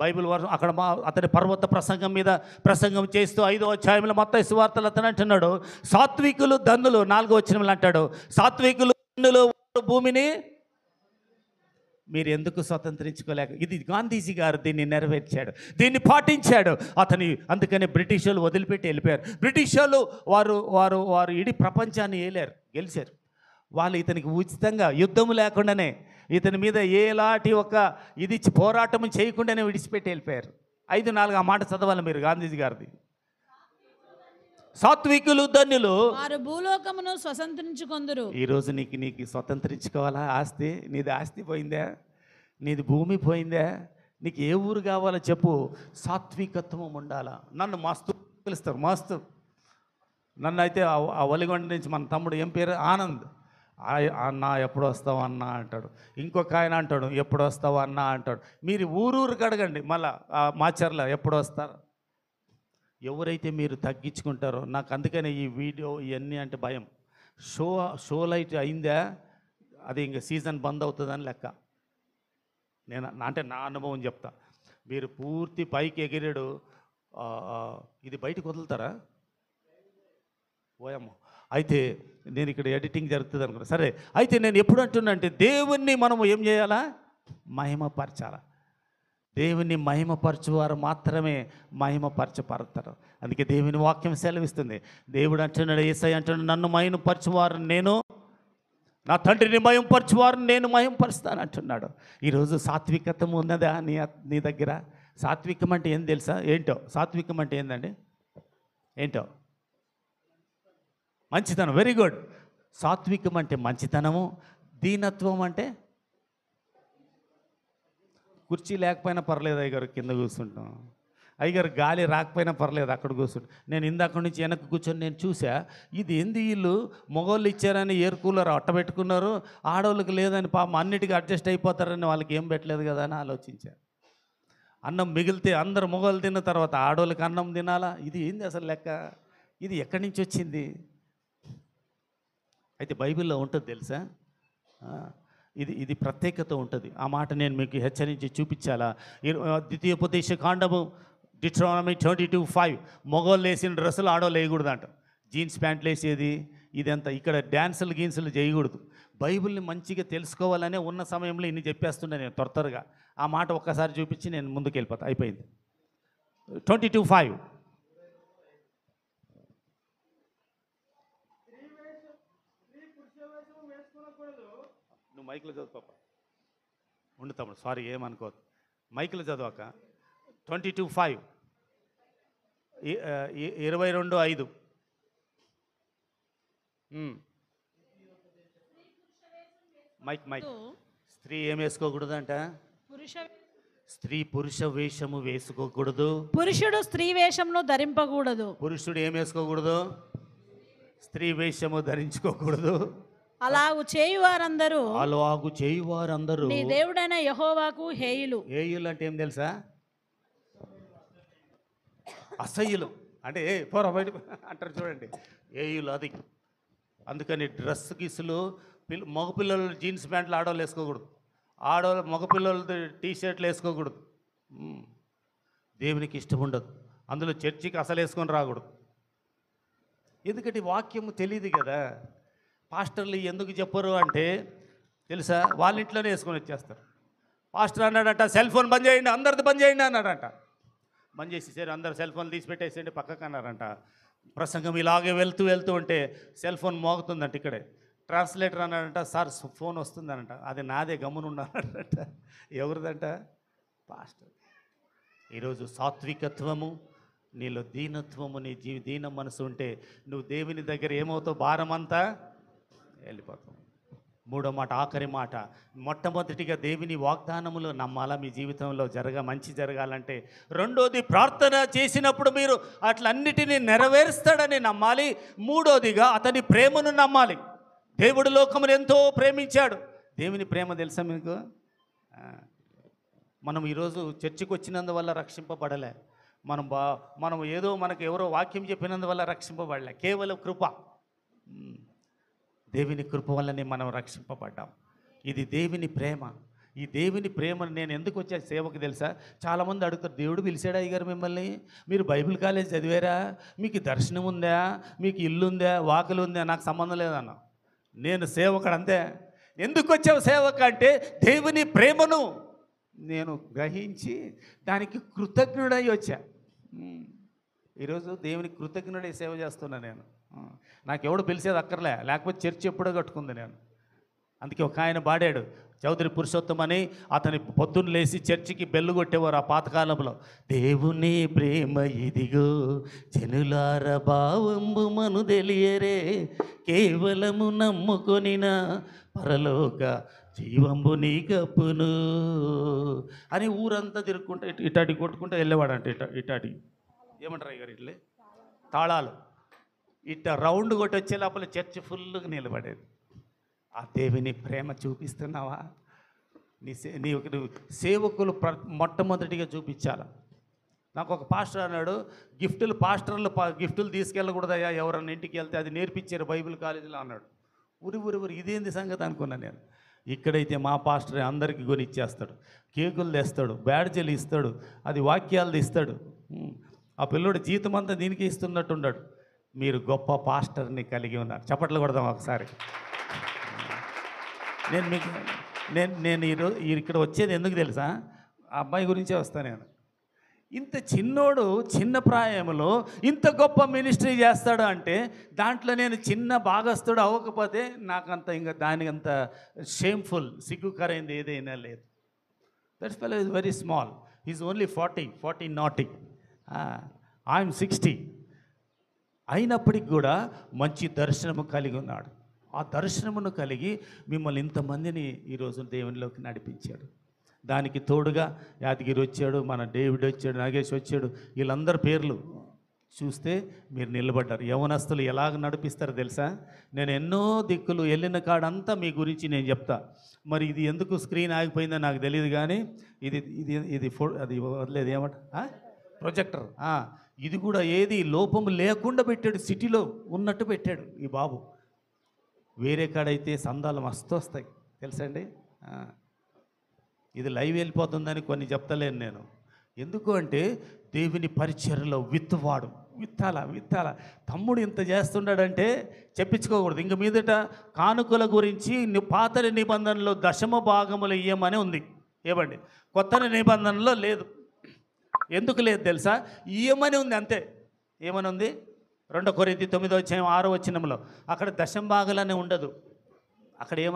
బైబిల్ అక్కడ అతని పర్వత ప్రసంగం మీద ప్రసంగం చేస్తూ 5వ అధ్యాయంలో మత్తయి సువార్తలు అతను అంటున్నాడు, సాత్వికులు ధన్యులు. 4వ వచనంలో అంటాడు, సాత్వికులు ధన్యులు, భూమిని మీరు ఎందుకు స్వతంత్రించుకోలేక? ఇది గాంధీజీ గారు దీన్ని నెరవేర్చాడు, దీన్ని పాటించాడు అతని. అందుకనే బ్రిటిష్ వాళ్ళు వదిలిపెట్టి వెళ్ళిపోయారు. బ్రిటిష్ వాళ్ళు వారు ఇడీ ప్రపంచాన్ని గెలిచారు. వాళ్ళు ఇతనికి ఉచితంగా యుద్ధం లేకుండానే, ఇతని మీద ఎలాంటి ఒక ఇది పోరాటం చేయకుండానే విడిచిపెట్టి వెళ్ళిపోయారు. 5:4 ఆ మాట చదవాలి మీరు, గాంధీజీ గారిది. సాత్వికులు ధన్యులు, వారు భూలోకమును స్వతంత్రించుకొందురు. ఈరోజు నీకు స్వతంత్రించుకోవాలా? ఆస్తి, నీది ఆస్తి పోయిందా? నీది భూమి పోయిందా? నీకు ఏ ఊరు కావాలో చెప్పు. సాత్వికత్వం ఉండాలా? నన్ను మస్తు పిలుస్తారు, మస్తు. నన్ను అయితే ఆ వలిగొండ నుంచి మన తమ్ముడు ఏం పేరు, ఆనంద్, అన్న ఎప్పుడు వస్తావు అన్న అంటాడు. ఇంకొక ఆయన అంటాడు ఎప్పుడు వస్తావు అన్న అంటాడు. మీరు ఊరూరికి అడగండి, మళ్ళా మాచర్ల ఎప్పుడు వస్తారు. ఎవరైతే మీరు తగ్గించుకుంటారో, నాకు అందుకనే ఈ వీడియో ఇవన్నీ అంటే భయం. షో లైట్ అయిందా అది ఇంకా సీజన్ బంద్ అవుతుందని లెక్క. నేను అంటే నా అనుభవం చెప్తా. మీరు పూర్తి పైకి ఎగిరాడు, ఇది బయటకు వదులుతారా? ఓయమ్మ. అయితే నేను ఇక్కడ ఎడిటింగ్ జరుగుతుంది అనుకున్నా. సరే, అయితే నేను ఎప్పుడు అంటున్నా అంటే, దేవుణ్ణి మనము ఏం చేయాలా? మహిమపరచాలా. దేవుని మహిమపరచువారు మాత్రమే మహిమపరచపడతారు. అందుకే దేవుని వాక్యం సెలవిస్తుంది. దేవుడు అంటున్నాడు, యేసయ్య అంటున్నాడు, నన్ను మహిమపరచువారు నేను, నా తండ్రిని మహిమపరచువారు నేను మహిమపరుస్తాను అంటున్నాడు. ఈరోజు సాత్వికత్వం ఉన్నదా నీ దగ్గర? సాత్వికం అంటే ఏం తెలుసా? ఏంటో సాత్వికం అంటే ఏందండి? ఏంటో? మంచితనం. Very good. సాత్వికం అంటే మంచితనము. దీనత్వం అంటే కుర్చీ లేకపోయినా పర్లేదు అయ్యగారు, కింద కూర్చుంటాం. అయ్యగారు గాలి రాకపోయినా పర్లేదు, అక్కడ కూర్చుంటాం. నేను ఇందాక నుంచి వెనక్కి కూర్చొని నేను చూసా, ఇది ఏంది వీళ్ళు మగవాళ్ళు ఇచ్చారని ఎయిర్ కూలర్ అట్టబెట్టుకున్నారు, ఆడవాళ్ళకి లేదని పాపం అన్నిటికీ అడ్జస్ట్ అయిపోతారని వాళ్ళకి ఏం పెట్టలేదు కదా అని ఆలోచించా. అన్నం మిగిలితే అందరు మగవాళ్ళు తిన్న తర్వాత ఆడవాళ్ళకి అన్నం తినాలా? ఇది ఏంది అసలు లెక్క? ఇది ఎక్కడి నుంచి వచ్చింది? అయితే బైబిల్లో ఉంటుంది తెలుసా, ఇది ప్రత్యేకత ఉంటుంది. ఆ మాట నేను మీకు హెచ్చరించి చూపించాలా? ద్వితీయోపదేశ కాండము డిట్రానమీ 22:5 మగవాళ్ళు వేసిన డ్రెస్సులు ఆడవాళ్ళు వేయకూడదంట, జీన్స్ ప్యాంట్లు వేసేది ఇదంతా. ఇక్కడ డ్యాన్సులు గీన్సులు చేయకూడదు. బైబిల్ని మంచిగా తెలుసుకోవాలనే ఉన్న సమయంలో ఇన్ని చెప్పేస్తున్నా నేను త్వరగా. ఆ మాట ఒక్కసారి చూపించి నేను ముందుకు వెళ్ళిపోతా. అయిపోయింది. 22:5 స్త్రీ నువ్వు మైకులో చదువు పాప. ఉండు తమ్ముడు, సారీ ఏమనుకోవద్దు. మైకులో చదవక. 22:5 22:5. మైక్. స్త్రీ ఏం వేసుకోకూడదంట? స్త్రీ పురుష వేషము వేసుకోకూడదు. పురుషుడు స్త్రీ వేషమును ధరింపకూడదు. పురుషుడు ఏం వేసుకోకూడదు? స్త్రీ వేషము ధరించుకోకూడదు. అలాగు చేయువారందరూ నీ దేవుడైన యెహోవాకు హేయులు. హేయులు అంటే ఏం తెలుసా? అసహ్యులు అంటే పోరా బయట అంటారు చూడండి, హేయులు. అది అందుకని డ్రెస్ గిస్సులు మగపిల్లలు జీన్స్ ప్యాంట్లు ఆడవాళ్ళు వేసుకోకూడదు. మగపిల్లలు టీషర్ట్లు వేసుకోకూడదు. దేవునికి ఇష్టం ఉండదు. అందులో చర్చికి అసలు వేసుకొని రాకూడదు. ఎందుకంటే వాక్యము తెలియదు కదా. పాస్టర్లు ఎందుకు చెప్పరు అంటే తెలుసా, వాళ్ళ ఇంట్లోనే వేసుకొని వచ్చేస్తారు. పాస్టర్ అన్నాడట, సెల్ ఫోన్ బంద్ చేయండి, అందరిది బంద్ చేయండి అన్నాడంట. బంద్ చేసేసారు, అందరు సెల్ ఫోన్ తీసి పెట్టేసేయండి పక్కకు అన్నారంట. ప్రసంగం ఇలాగే వెళ్తూ ఉంటే సెల్ ఫోన్ మోగుతుందంట. ఇక్కడే ట్రాన్స్లేటర్ అన్నాడంట, సార్ ఫోన్ వస్తుందనంట. అది నాదే, గమ్మునున్నానంట. ఎవరిదంట? పాస్టర్. ఈరోజు సాత్వికత్వము నీలో, దీనత్వము, నీ దీన మనసు ఉంటే నువ్వు దేవుని దగ్గర ఏమవుతావు? భారమంతా వెళ్ళిపోతావు. మూడో మాట, ఆఖరి మాట, మొట్టమొదటిగా దేవుని వాగ్దానములు నమ్మాలా మీ జీవితంలో మంచి జరగాలంటే. రెండోది, ప్రార్థన చేసినప్పుడు మీరు అట్లన్నిటినీ నెరవేరుస్తాడని నమ్మాలి. మూడోదిగా అతని ప్రేమను నమ్మాలి. దేవుడు లోకమును ఎంతో ప్రేమించాడు. దేవుని ప్రేమ తెలుసా మీకు? మనం ఈరోజు చర్చికి వచ్చినందువల్ల రక్షింపబడలే. మనం ఏదో మనకు ఎవరో వాక్యం చెప్పినందువల్ల రక్షింపబడలే. కేవలం కృప, దేవుని కృప వల్లనే మనం రక్షింపబడ్డాం. ఇది దేవుని ప్రేమ. ఈ దేవుని ప్రేమను నేను ఎందుకు వచ్చా సేవకు తెలుసా? చాలామంది అడుగుతారు, దేవుడు పిలిచాడా అయ్యగారు మిమ్మల్ని? మీరు బైబిల్ కాలేజ్ చదివారా? మీకు దర్శనం ఉందా? మీకు ఇల్లు ఉందా? వాకులు ఉందా? నాకు సంబంధం లేదన్నా. నేను సేవకుడు అంతే. ఎందుకు వచ్చావు సేవకు అంటే దేవుని ప్రేమను నేను గ్రహించి దానికి కృతజ్ఞుడై వచ్చా. ఈరోజు దేవునికి కృతజ్ఞుడై సేవ చేస్తున్నా నేను. నాకెవడు పిలిచేది అక్కర్లే, లేకపోతే చర్చి ఎప్పుడో కట్టుకుంది నేను. అందుకే ఒక ఆయన పాడాడు, చౌదరి పురుషోత్తం అని. అతని పొద్దున్న లేచి చర్చికి బెల్లు కొట్టేవారు ఆ పాతకాలంలో. దేవుని ప్రేమ ఇదిగో జనులార భావంబు మను తెలియరే, కేవలము నమ్ముకొనిన పరలోక జీవంబు నీ కప్పును అని ఊరంతా తిరుక్కుంటా ఇటాటి కొట్టుకుంటూ వెళ్ళేవాడంట. ఇటాటి ఏమంటారు గారు, ఇట్లే తాళాలు ఇట్ట రౌండ్ కొట్టి వచ్చే లోపల చర్చి ఫుల్గా నిలబడేది. ఆ దేవుని ప్రేమ చూపిస్తున్నావా? నువ్వు సేవకులు మొట్టమొదటిగా చూపించాలి. నాకు ఒక పాస్టర్ అన్నాడు, గిఫ్టులు తీసుకెళ్ళకూడదయ్యా, ఎవరన్నా ఇంటికి వెళ్తే అది నేర్పించారు బైబిల్ కాలేజీలో అన్నాడు. ఊరి ఇదేంది సంగతి అనుకున్నాను నేను. ఇక్కడైతే మా పాస్టర్ అందరికీ కొని ఇచ్చేస్తాడు, కేకులు తెస్తాడు, బ్యాడ్జీలు ఇస్తాడు, అది వాక్యాలు ఇస్తాడు. ఆ పిల్లోడు జీతం అంతా దీనికి ఇస్తున్నట్టున్నాడు. మీరు గొప్ప పాస్టర్ని కలిగి ఉన్నారు. చప్పట్లు కొడదాం ఒకసారి. నేను ఈరోజు ఇక్కడ వచ్చేది ఎందుకు తెలుసా? ఆ అబ్బాయి గురించే వస్తాను నేను. ఇంత చిన్నోడు చిన్న ప్రాయంలో ఇంత గొప్ప మినిస్ట్రీ చేస్తాడు అంటే దాంట్లో నేను చిన్న భాగస్తుడు అవ్వకపోతే నాకంత ఇంకా దానికంత షేమ్ఫుల్, సిగ్గుకరైంది ఏదైనా లేదు. That's fellow is very small. Is only 40 naughty. I'm 60. అయినప్పటికి కూడా మంచి దర్శనము కలిగి ఉన్నాడు. ఆ దర్శనమును కలిగి మిమ్మల్ని ఇంతమందిని ఈరోజు దేవునిలోకి నడిపించాడు. దానికి తోడుగా యాదగిరి వచ్చాడు, మన డేవిడ్ వచ్చాడు, నాగేష్ వచ్చాడు. వీళ్ళందరి పేర్లు చూస్తే మీరు నిలబడ్డారు. యవనస్తులు ఎలాగ నడిపిస్తారో తెలుసా? నేను ఎన్నో దిక్కులు వెళ్ళిన కాడంతా మీ గురించి నేను చెప్తా. మరి ఇది ఎందుకు స్క్రీన్ ఆగిపోయిందో నాకు తెలియదు, కానీ ఇది అది వదిలేదు ఏమంట ప్రొజెక్టర్. ఇది కూడా ఏది లోపం లేకుండా పెట్టాడు, సిటీలో ఉన్నట్టు పెట్టాడు ఈ బాబు. వేరే కాడైతే సందాలు మస్తు వస్తాయి తెలుసండి. ఇది లైవ్ వెళ్ళిపోతుందని కొన్ని చెప్తలేను నేను. ఎందుకు అంటే దేవుని పరిచర్యలో విత్తాల. తమ్ముడు ఇంత చేస్తున్నాడంటే చెప్పించుకోకూడదు. ఇంక మీదట కానుకల గురించి పాత నిబంధనలో 10% ఇయ్యమని ఉంది. ఏమండి, కొత్త నిబంధనలో లేదు. ఎందుకు లేదు తెలుసా? ఇయ్యమని ఉంది అంతే. ఏమని ఉంది? 2 కొరింథీ 9:6 అక్కడ 10% ఉండదు. అక్కడ ఏమని